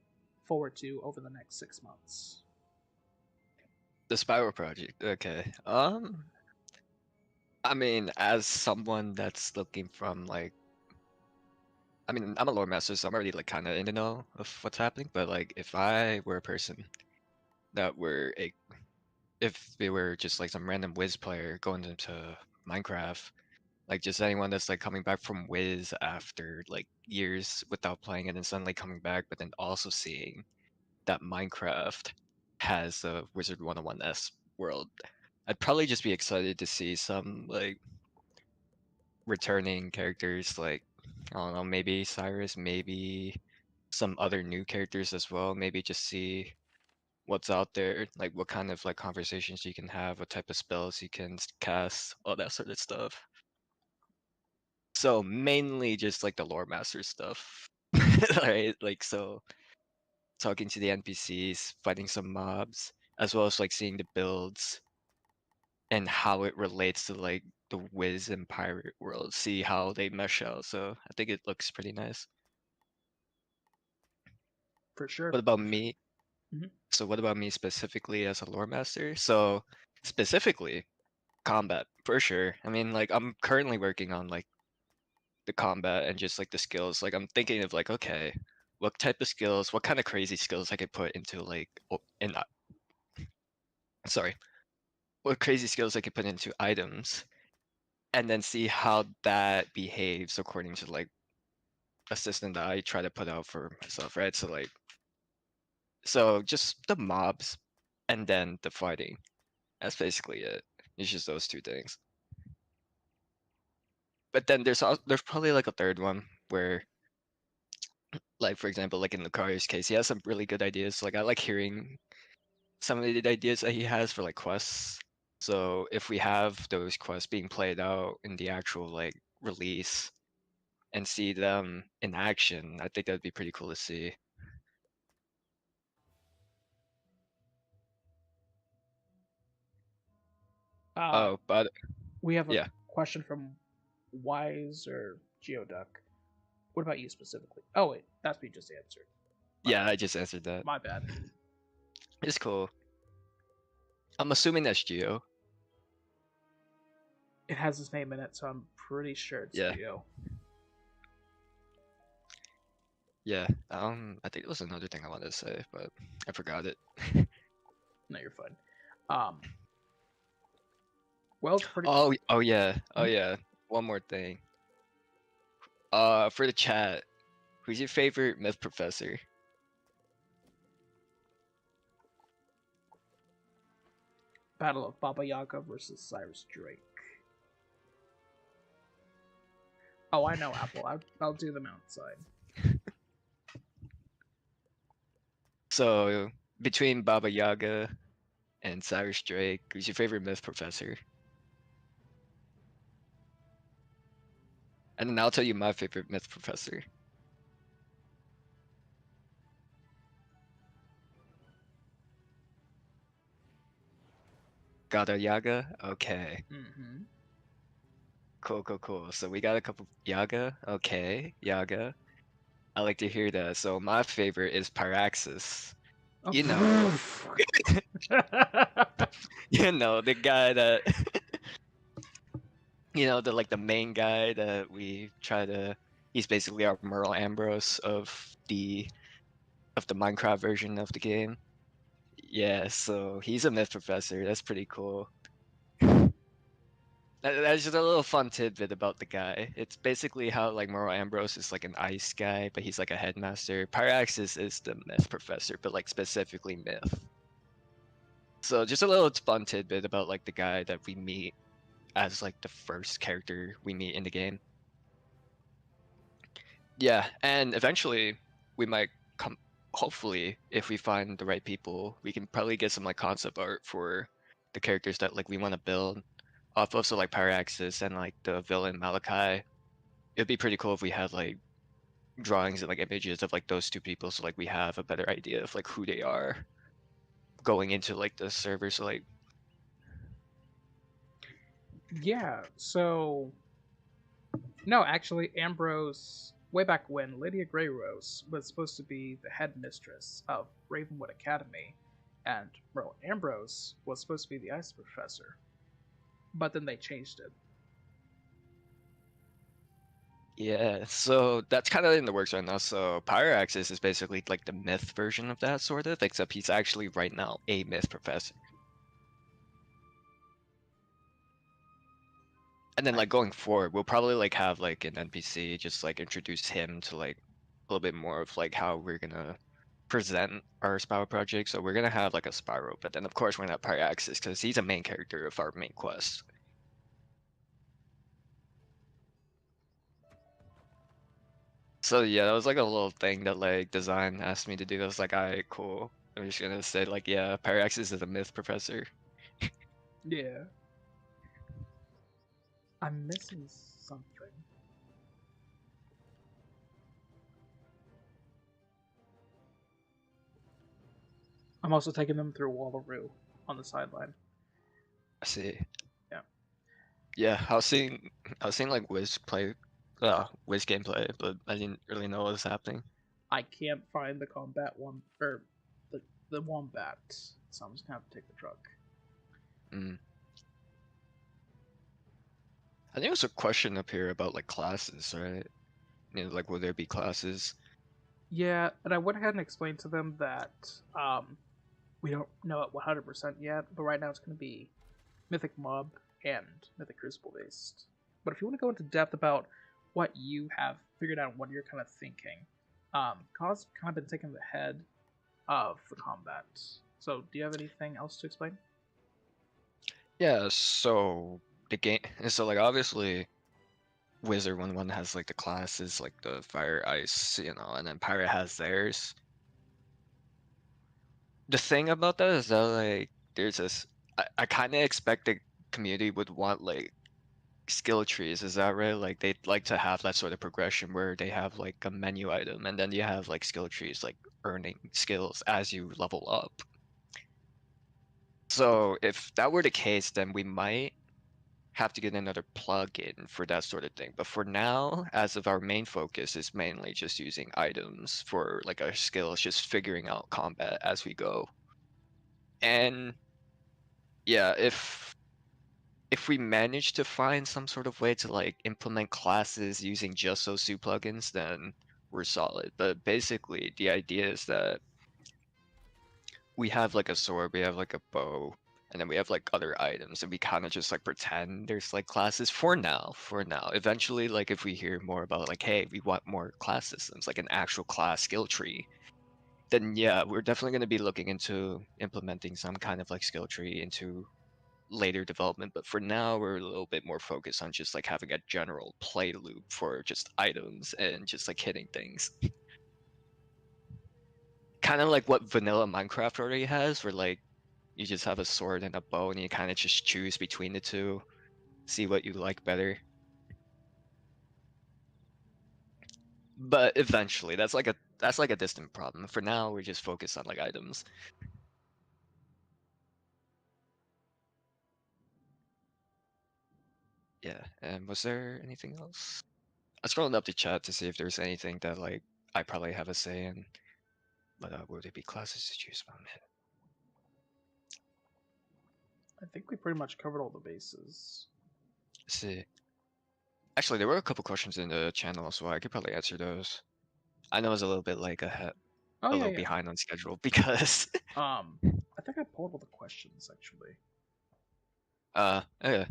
forward to over the next 6 months? The Spiral Project. Okay. I mean, as someone that's looking from like, I mean, I'm a lore master, so I'm already like kind of in the know of what's happening. But like, if I were a person that were a, if they were just like some random Wiz player going into Minecraft, like just anyone that's like coming back from Wiz after like years without playing it and suddenly coming back, but then also seeing that Minecraft has a Wizard 101-esque world, I'd probably just be excited to see some like returning characters like I don't know, maybe Cyrus, maybe some other new characters as well. Maybe just see what's out there, like what kind of like conversations you can have, what type of spells you can cast, all that sort of stuff. So mainly just like the lore master stuff. Right? Like so talking to the NPCs, fighting some mobs, as well as like seeing the builds and how it relates to like the Wiz and Pirate world, see how they mesh out. So I think it looks pretty nice. For sure. What about me? Mm-hmm. So what about me specifically as a lore master? So specifically combat for sure. I mean like I'm currently working on like the combat and just like the skills. Like I'm thinking of like okay, what type of skills, what kind of crazy skills I could put into like in sorry, what crazy skills I could put into items and then see how that behaves according to like a system that I try to put out for myself, right? So like so just the mobs and then the fighting. That's basically it. It's just those two things. But then there's probably like a third one where like for example like in Lucario's case he has some really good ideas. Like I like hearing some of the ideas that he has for like quests. So if we have those quests being played out in the actual like release and see them in action, I think that'd be pretty cool to see. Uh, Oh, but we have a yeah, question from Wise or Geoduck. What about you specifically? Oh wait, that's me just answered. My yeah, bad. I just answered that. My bad. It's cool. I'm assuming that's Geo. It has his name in it, so I'm pretty sure it's Yeah, Dio. yeah. I think it was another thing I wanted to say, but I forgot it. No, you're fine. Um, well, it's pretty. Oh yeah, oh Mhm. yeah. One more thing. For the chat, who's your favorite myth professor? Battle of Baba Yaga versus Cyrus Drake. Oh, I know, Apple. I'll do them outside. So between Baba Yaga and Cyrus Drake, who's your favorite myth professor? And then I'll tell you my favorite myth professor. Gada Yaga? Okay. Mm-hmm. Cool, cool, cool. So we got a couple Yaga. Okay, Yaga. I like to hear that. So my favorite is Pyraxis. You know, Oh. the guy that the like the main guy that we try to he's basically our Merle Ambrose of the Minecraft version of the game. Yeah, so he's a myth professor. That's pretty cool. That's just a little fun tidbit about the guy. It's basically how like Merle Ambrose is like an ice guy, but he's like a headmaster. Pyraxis is the myth professor, but like specifically myth. So just a little fun tidbit about like the guy that we meet as like the first character we meet in the game. Yeah, and eventually we might come. Hopefully, if we find the right people, we can probably get some like concept art for the characters that like we want to build off of. So like Pyraxis and like the villain Malachi. It'd be pretty cool if we had like drawings and like images of like those two people, so like we have a better idea of like who they are going into like the server. So like, Yeah, so no, actually, Ambrose, way back when, Lydia Greyrose was supposed to be the headmistress of Ravenwood Academy, and Merle Ambrose was supposed to be the ice professor, but then they changed it. yeah, so that's kind of in the works right now. So Pyraxis is basically like the myth version of that sort of, except he's actually right now a myth professor. And then I like going forward, we'll probably like have like an NPC just like introduce him to like a little bit more of like how we're gonna present our Spiral project. So we're gonna have like a Spiral, but then of course we're gonna have Pyraxis because he's a main character of our main quest. So yeah, that was like a little thing that like design asked me to do. I was like, alright, cool. I'm just gonna say like, yeah, Pyraxis is a myth professor. Yeah. I'm missing something. I'm also taking them through Wallaroo on the sideline. I see. Yeah. Yeah, I was seeing like Wiz gameplay, but I didn't really know what was happening. I can't find the combat one or the wombat, so I'm just gonna have to take the truck. Mm. I think there's a question up here about like classes, right? Like will there be classes? Yeah, and I went ahead and explained to them that we don't know it 100% yet, but right now it's going to be Mythic Mob and Mythic Crucible based. But if you want to go into depth about what you have figured out, what you're kind of thinking, Kaz kind of been taking the head of the combat. So, do you have anything else to explain? Yeah, so the game so like obviously Wizard 1-1 has like the classes like the fire, ice, and then Pirate has theirs. The thing about that is that like there's this I kinda expect the community would want like skill trees, is that right? Like they'd like to have that sort of progression where they have like a menu item and then you have like skill trees like earning skills as you level up. So if that were the case, then we might have to get another plugin for that sort of thing. But for now, as of our main focus is mainly just using items for like our skills, just figuring out combat as we go. And yeah, if we manage to find some sort of way to like implement classes using just those two plugins, then we're solid. But basically, the idea is that we have like a sword, we have like a bow, and then we have like other items, and we kind of just like pretend there's like classes for now. For now, eventually, like if we hear more about like, hey, we want more class systems, like an actual class skill tree, then yeah, we're definitely going to be looking into implementing some kind of like skill tree into later development. But for now, we're a little bit more focused on just like having a general play loop for just items and just like hitting things. Kind of like what vanilla Minecraft already has, where like you just have a sword and a bow and you kind of just choose between the two, see what you like better. But eventually, that's like a distant problem. For now, we're just focused on like items. Yeah, and was there anything else? I scrolled up the chat to see if there's anything that like I probably have a say in. But would it be classes to choose from? I think we pretty much covered all the bases. Let's see. Actually, there were a couple questions in the channel, so I could probably answer those. I know I was a little bit like a Oh yeah, little yeah. behind on schedule because I think I pulled all the questions actually. yeah,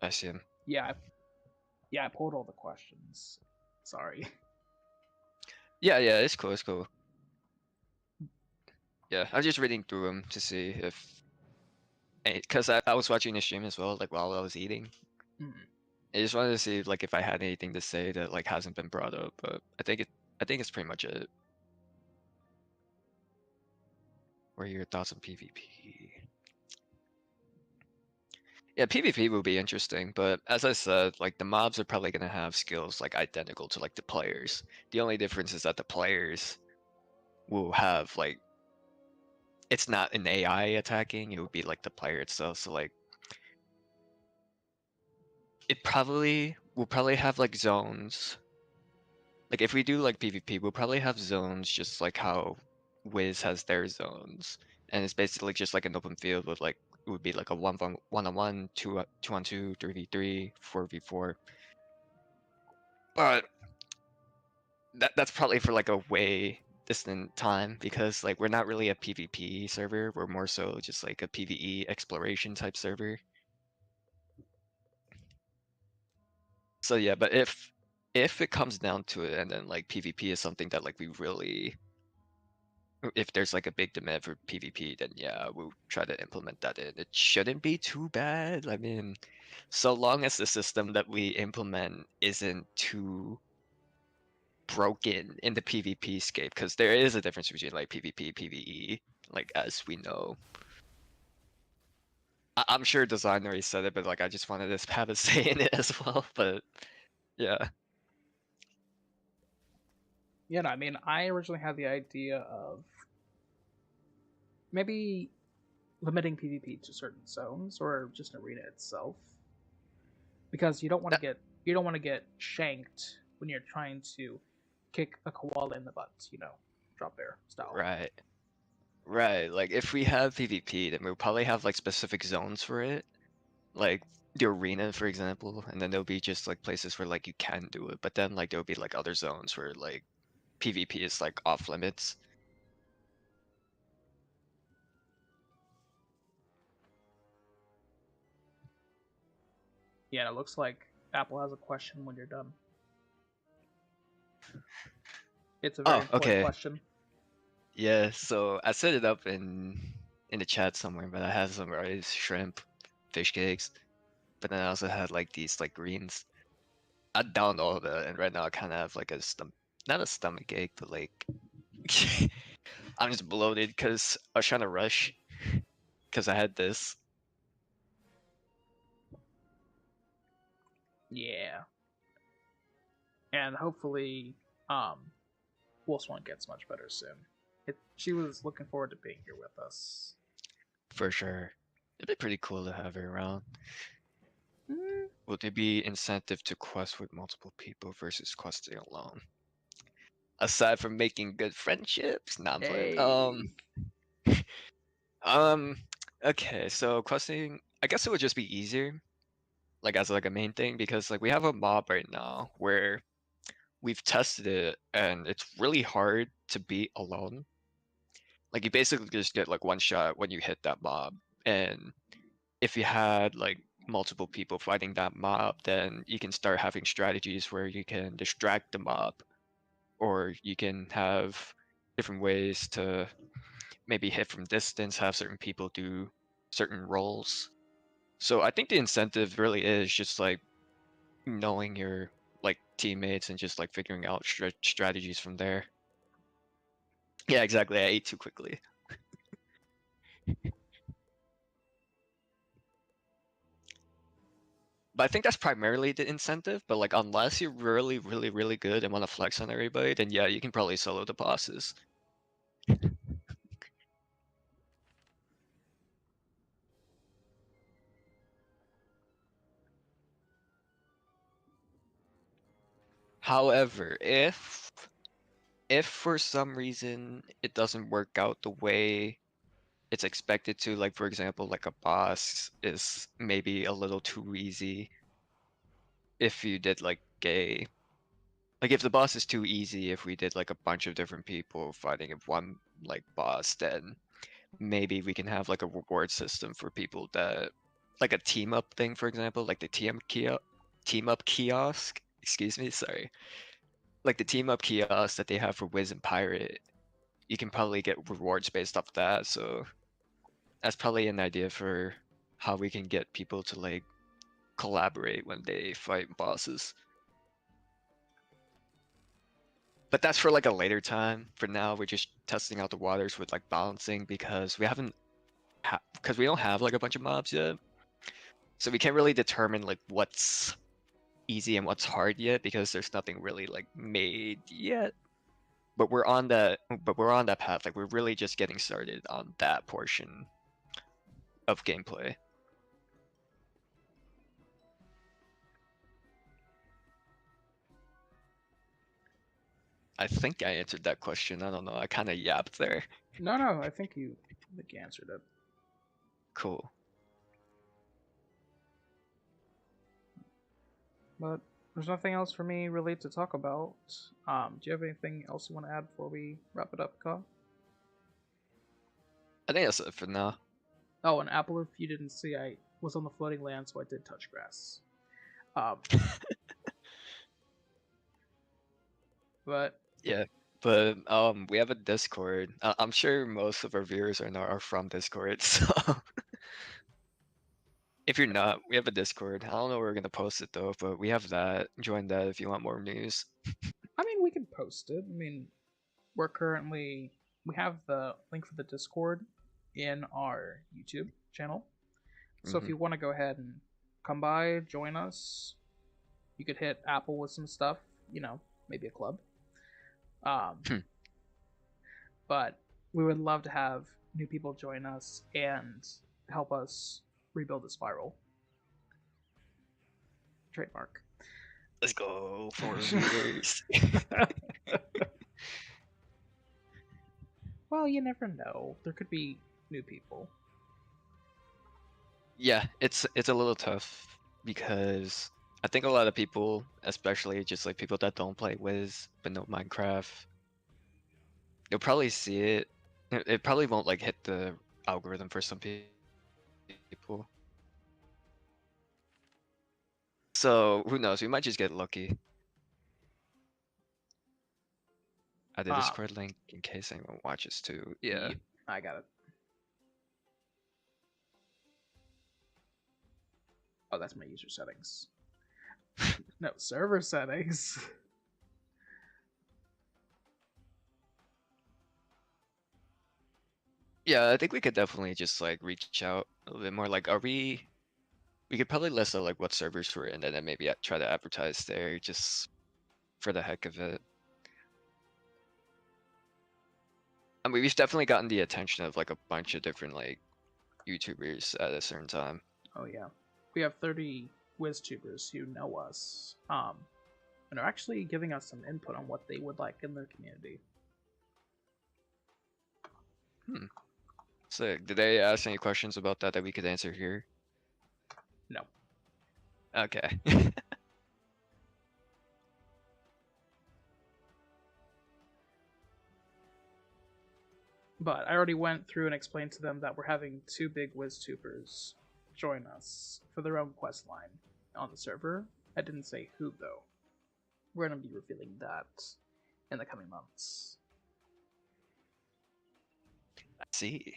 I see him. Yeah, I pulled all the questions. Sorry. Yeah, yeah, it's cool, it's cool. Yeah, I'm just reading through them to see if, because I was watching the stream as well, like while I was eating. Mm. I just wanted to see like if I had anything to say that like hasn't been brought up, but I think it's pretty much it. What are your thoughts on PvP? Yeah, PvP will be interesting, but as I said, like the mobs are probably gonna have skills like identical to like the players. The only difference is that the players will have like it's not an AI attacking, it would be like the player itself. So like it probably will probably have like zones. Like if we do like PvP, we'll probably have zones just like how Wiz has their zones. And it's basically just like an open field with like it would be like a one on one, two on two, 3v3, 4v4. But that's probably for like a way distant time because like we're not really a PvP server. We're more so just like a PvE exploration type server. So yeah, but if it comes down to it and then like PvP is something that like we really if there's like a big demand for PvP, then yeah, we'll try to implement that in. It shouldn't be too bad. I mean, so long as the system that we implement isn't too broken in the PvP scape, because there is a difference between like PvP, PvE, like as we know. I'm sure design already said it, but like I just wanted to have a say in it as well. But yeah, Yeah, no, I mean, I originally had the idea of maybe limiting PvP to certain zones or just arena itself, because that, you don't want to get shanked when you're trying to kick a koala in the butt, drop bear style. right, right. Like if we have PvP, then we'll probably have like specific zones for it, like the arena, for example, and then there'll be just like places where like you can do it, but then like there'll be like other zones where like PvP is like off limits. Yeah, it looks like Apple has a question when you're done. It's a very Oh, important okay. question. Yeah, so I set it up in the chat somewhere, but I had some rice, shrimp, fish cakes, but then I also had like these like greens. I downed all of that, and right now I kind of have like a not a stomach ache, but like I'm just bloated because I was trying to rush because I had this. Yeah, and hopefully, um, Wolfswan gets much better soon. She was looking forward to being here with us. For sure. It'd be pretty cool to have her around. Mm, Would there be incentive to quest with multiple people versus questing alone? Aside from making good friendships? Nah, I'm playing. hey, Um, okay, so questing, I guess it would just be easier, like as like a main thing, because like we have a mob right now where we've tested it and it's really hard to beat alone. Like you basically just get like one shot when you hit that mob. And if you had like multiple people fighting that mob, then you can start having strategies where you can distract the mob, or you can have different ways to maybe hit from distance, have certain people do certain roles. So I think the incentive really is just like knowing your like teammates and just like figuring out strategies from there. Yeah, exactly. I ate too quickly. But I think that's primarily the incentive. But like, unless you're really, really, really good and want to flex on everybody, then yeah, you can probably solo the bosses. However, if for some reason it doesn't work out the way it's expected to, like for example, like a boss is maybe a little too easy, if you did like if the boss is too easy, if we did like a bunch of different people fighting one like boss, then maybe we can have like a reward system for people that like a team up thing, for example, like the team up kiosk. Excuse me, sorry. Like the team up kiosk that they have for Wiz and Pirate, you can probably get rewards based off that. So that's probably an idea for how we can get people to like collaborate when they fight bosses. But that's for like a later time. For now, we're just testing out the waters with like balancing, because we haven't because we don't have like a bunch of mobs yet. So we can't really determine like what's easy and what's hard yet, because there's nothing really like made yet. But we're on that path. Like we're really just getting started on that portion of gameplay. I think I answered that question. I don't know. I kind of yapped there. No, I think you answered it. Cool. But there's nothing else for me really to talk about. Do you have anything else you want to add before we wrap it up, Ka? I think that's it for now. Oh, and Apple, if you didn't see, I was on the floating land, so I did touch grass. Um, but Yeah, but we have a Discord. I'm sure most of our viewers are from Discord. So if you're not, we have a Discord. I don't know where we're gonna post it though, but we have that. Join that if you want more news. I mean, we can post it. I mean, we have the link for the Discord in our YouTube channel. So if Hmm. you want to go ahead and come by, join us, you could hit Apple with some stuff. Maybe a club. Um, Hmm. but we would love to have new people join us and help us rebuild the spiral. Trademark. Let's go for viewers. Well, you never know. There could be new people. Yeah, it's a little tough, because I think a lot of people, especially just like people that don't play Wiz but know Minecraft, you'll probably see it. It probably won't like hit the algorithm for some people. So who knows? We might just get lucky. Add the Um, Discord link in case anyone watches too. Yeah. yep, I got it. Oh, that's my user settings. No, server settings. Yeah, I think we could definitely just like reach out a little bit more. Like, we could probably list out like what servers we're in, and then maybe try to advertise there just for the heck of it. I mean, we've definitely gotten the attention of like a bunch of different like YouTubers at a certain time. Oh yeah, we have 30 WizTubers who know us, and are actually giving us some input on what they would like in their community. Hmm. So, did they ask any questions about that we could answer here? Okay. But I already went through and explained to them that we're having two big WizTubers join us for their own quest line on the server. I didn't say who, though. We're going to be revealing that in the coming months. I see.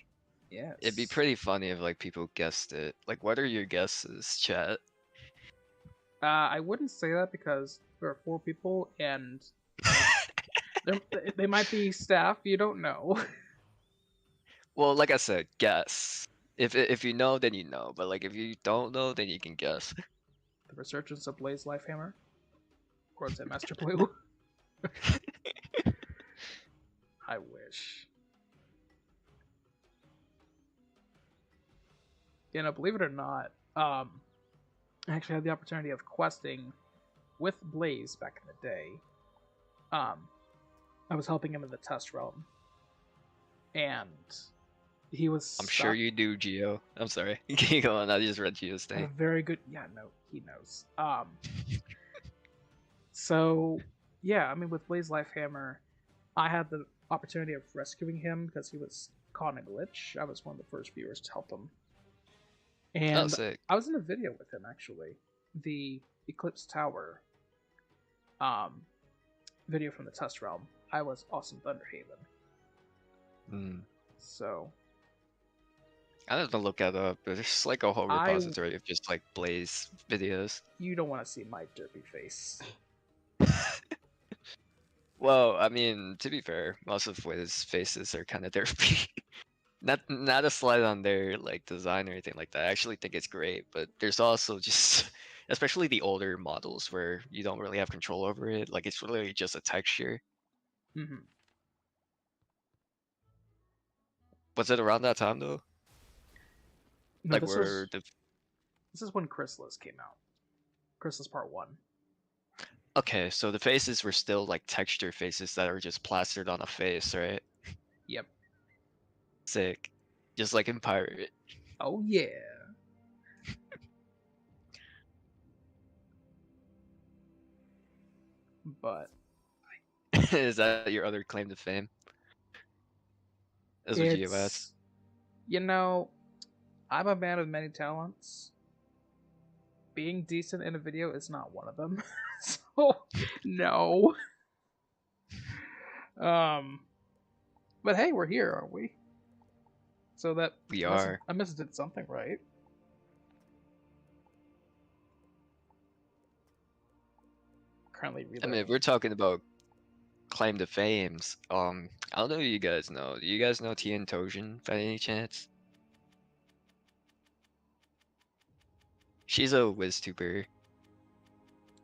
It'd be Yes. pretty funny if like people guessed it. Like, what are your guesses, chat? I wouldn't say that because there are 4 people and they might be staff. You don't know. Well, like I said, guess. If you know, then you know. But like if you don't know, then you can guess. The resurgence of Blaze Lifehammer, or is it Master Blue? I wish. You know, believe it or not, I actually had the opportunity of questing with Blaze back in the day. I was helping him in the test realm, and he was I'm sure stuck. you do, Geo. I'm sorry. Keep going. I just read Geo's A thing. very good, yeah, no, he knows. So yeah, I mean, with Blaze Lifehammer, I had the opportunity of rescuing him because he was caught in a glitch. I was one of the first viewers to help him, Oh, and sick. I was in a video with him actually, the Eclipse Tower video from the test realm. I was Awesome Thunderhaven. Hmm. So I have to look that up. There's like a whole I, repository of just like Blaze videos. you don't want to see my derpy face. Well, I mean, to be fair, most of Wiz faces are kind of derpy. Not a slide on their like design or anything like that. I actually think it's great, but there's also just, especially the older models where you don't really have control over it. Like it's really just a texture. Mm-hmm. Was it around that time though? No, Like where the this is when Chrysalis came out. Chrysalis Part 1. okay, so the faces were still like texture faces that are just plastered on a face, right? Yep. Sick. Just like in Pirate. Oh yeah. But Is that your other claim to fame? As a GOS? it's, you know, I'm a man of many talents. Being decent in a video is not one of them. So no. Um but hey, we're here, aren't we? So that We must are. I must have did something right. Currently I mean, if relearning. we're talking about claim to fames, I don't know if you guys know. Do you guys know Tien Tojin by any chance? She's a WizTuber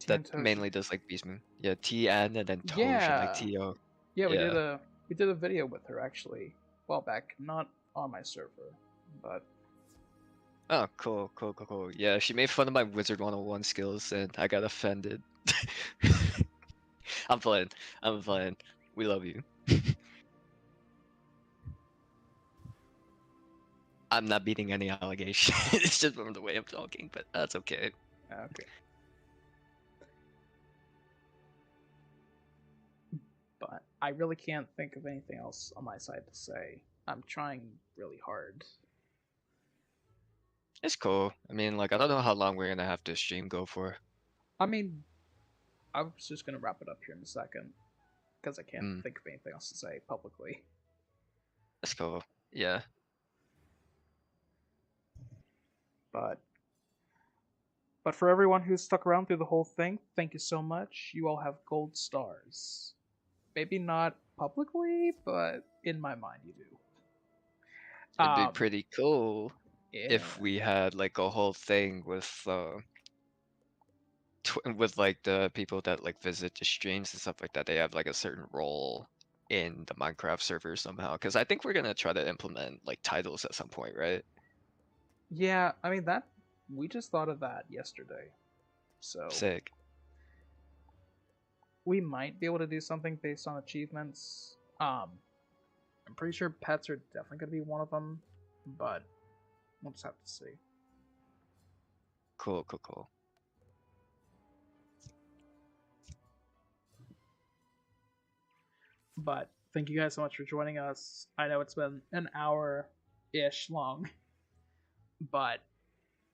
that Tiantojin. mainly does like Beastman. Yeah, Tien and then Tojin, like Yeah. T-O. Yeah, Yeah. we did a video with her actually a while back, not on my server, but Oh, cool. Yeah, she made fun of my Wizard 101 skills and I got offended. I'm playing. I'm playing. We love you. I'm not beating any allegation. It's just from the way I'm talking, but that's okay. okay. But I really can't think of anything else on my side to say. I'm trying really hard. It's cool. I mean, like, I don't know how long we're gonna have this stream go for. I mean, I was just gonna wrap it up here in a second because I can't Hmm, think of anything else to say publicly. that's cool. Yeah. But for everyone who's stuck around through the whole thing, thank you so much. You all have gold stars. Maybe not publicly, but in my mind, you do. It'd be pretty cool Yeah. if we had like a whole thing with with like the people that like visit the streams and stuff like that. They have like a certain role in the Minecraft server somehow. Because I think we're gonna try to implement like titles at some point, right? Yeah, I mean that we just thought of that yesterday. So Sick. we might be able to do something based on achievements. I'm pretty sure pets are definitely going to be one of them, but we'll just have to see. Cool. But thank you guys so much for joining us. I know it's been an hour-ish long, but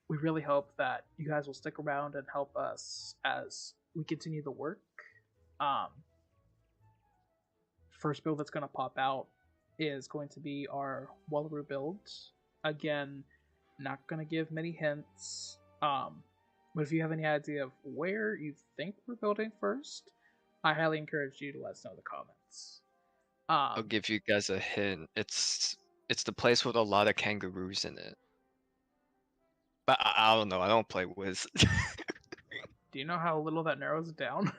we really hope that you guys will stick around and help us as we continue the work. Um, First build that's going to pop out is going to be our Wallaroo build. Again, not going to give many hints. But if you have any idea of where you think we're building first, I highly encourage you to let us know in the comments. I'll give you guys a hint. It's the place with a lot of kangaroos in it. But I don't know. I don't play Wiz. Do you know how little that narrows it down?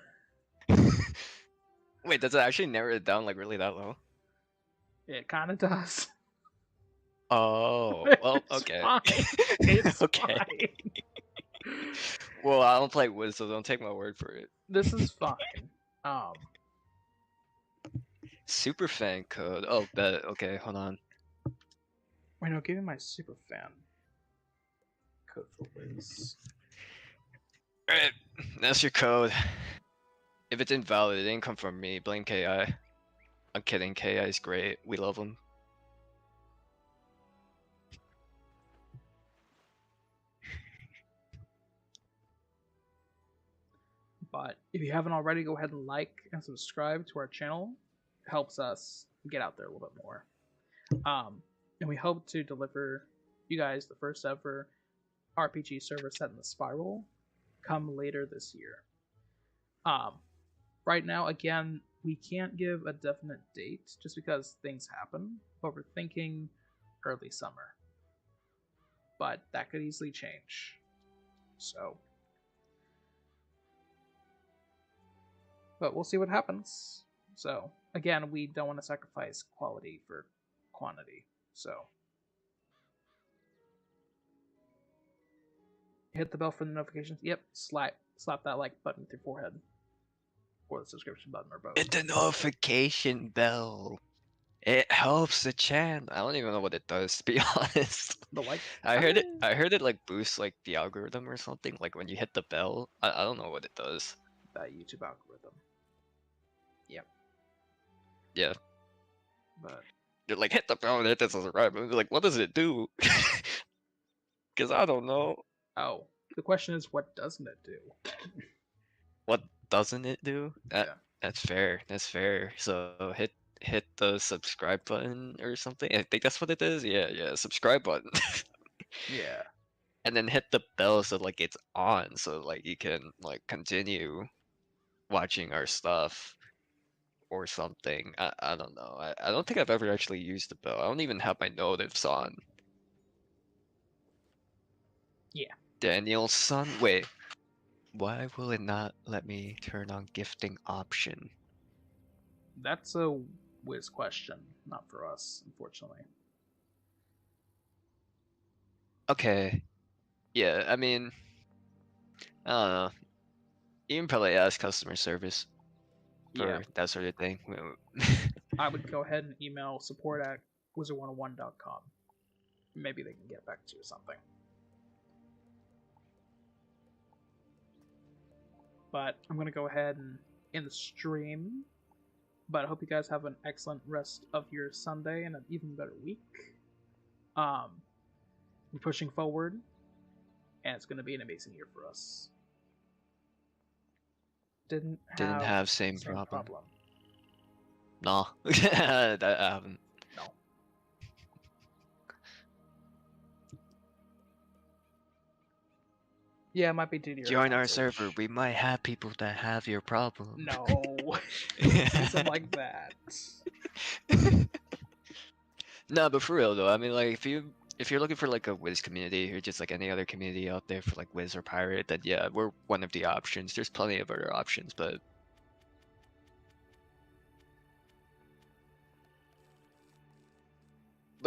Wait, does it actually narrow it down like really that low? It kind of does. Oh, well, It's okay. fine. It's Okay. fine. Well, I don't play Wiz, so don't take my word for it. This is fine. Super fan code. Oh, bet. Okay, hold on. Wait, no, give me my super fan code for Wiz. Alright, that's your code. If it's invalid, it didn't come from me. Blame KI. I'm kidding. KI is great. We love him. But if you haven't already, go ahead and like and subscribe to our channel. It helps us get out there a little bit more. And we hope to deliver you guys the first ever RPG server set in the Spiral come later this year. Right now, again, we can't give a definite date just because things happen, but we're thinking early summer. But that could easily change. So, but we'll see what happens. So, again, we don't want to sacrifice quality for quantity. So, hit the bell for the notifications. Yep, slap that like button with your forehead, or the subscription button, or both. Hit the notification bell. It helps the channel. I don't even know what it does, to be honest. The like. I heard it like boosts like the algorithm or something. Like when you hit the bell. I don't know what it does. That YouTube algorithm. Yep. Yeah. But You're like hit the bell and hit the subscribe. And like, what does it do? Because I don't know. oh, the question is, what doesn't it do? What doesn't it do? Yeah. That's fair. That's fair. So hit the subscribe button or something. I think that's what it is. Yeah, subscribe button. Yeah. And then hit the bell so like it's on, so like you can like continue watching our stuff or something. I don't know. I don't think I've ever actually used the bell. I don't even have my notifs on. Yeah. Daniel's son? Wait. Why will it not let me turn on gifting option? That's a whiz question, not for us, unfortunately. Okay. Yeah, I mean, I don't know. You can probably ask customer service Yeah. for that sort of thing. I would go ahead and email support at wizard101.com. Maybe they can get back to you or something. But I'm going to go ahead and end the stream. But I hope you guys have an excellent rest of your Sunday and an even better week. We're pushing forward, and it's going to be an amazing year for us. Didn't have same same problem. problem. No, I haven't. No. Yeah, it might be due to your Join our console. server. We might have people that have your problem. No. Don't say something like that. No, but for real though, I mean, like if you're looking for like a Wiz community or just like any other community out there for like Wiz or Pirate, then yeah, we're one of the options. There's plenty of other options, but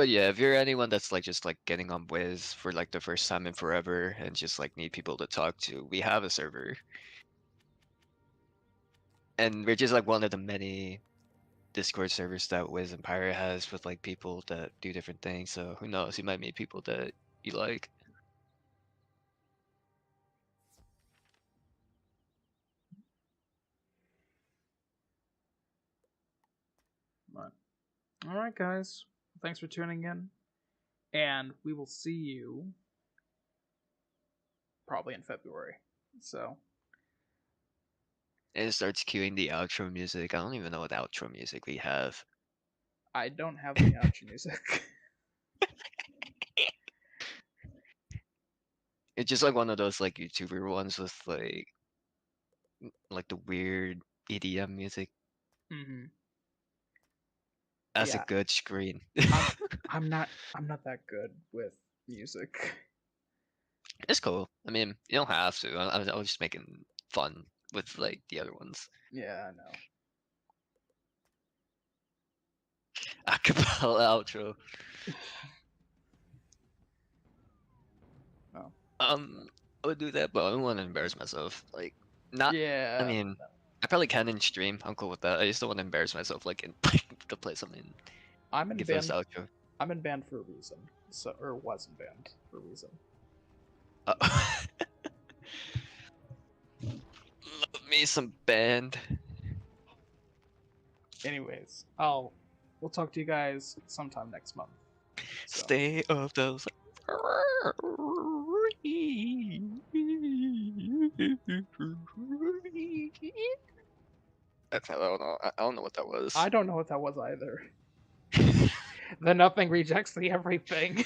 yeah, if you're anyone that's like just like getting on Wiz for like the first time in forever and just like need people to talk to, we have a server. And we're just like one of the many Discord servers that Wiz and Pirate has with like people that do different things. So who knows? You might meet people that you like. But all right, guys, thanks for tuning in, and we will see you probably in February. So It starts cueing the outro music. I don't even know what outro music we have. I don't have any outro music. It's just like one of those like YouTuber ones with like the weird EDM music. hmm That's a Yeah, good screen. I'm I'm not that good with music. It's cool. I mean, you don't have to. I was just making fun with like the other ones. Yeah, I know. Acapella outro. Oh, I would do that, but I don't want to embarrass myself. Like, not. I yeah. mean, I probably can in stream. I'm cool with that. I just don't want to embarrass myself, like, in to play something. I'm in Give us band. outro. I'm in band for a reason. So, or was in band for a reason. Uh, love me some band. Anyways, we'll talk to you guys sometime next month. So, Stay of those. I don't know. I don't know what that I was. don't know what that was either. The nothing rejects the everything.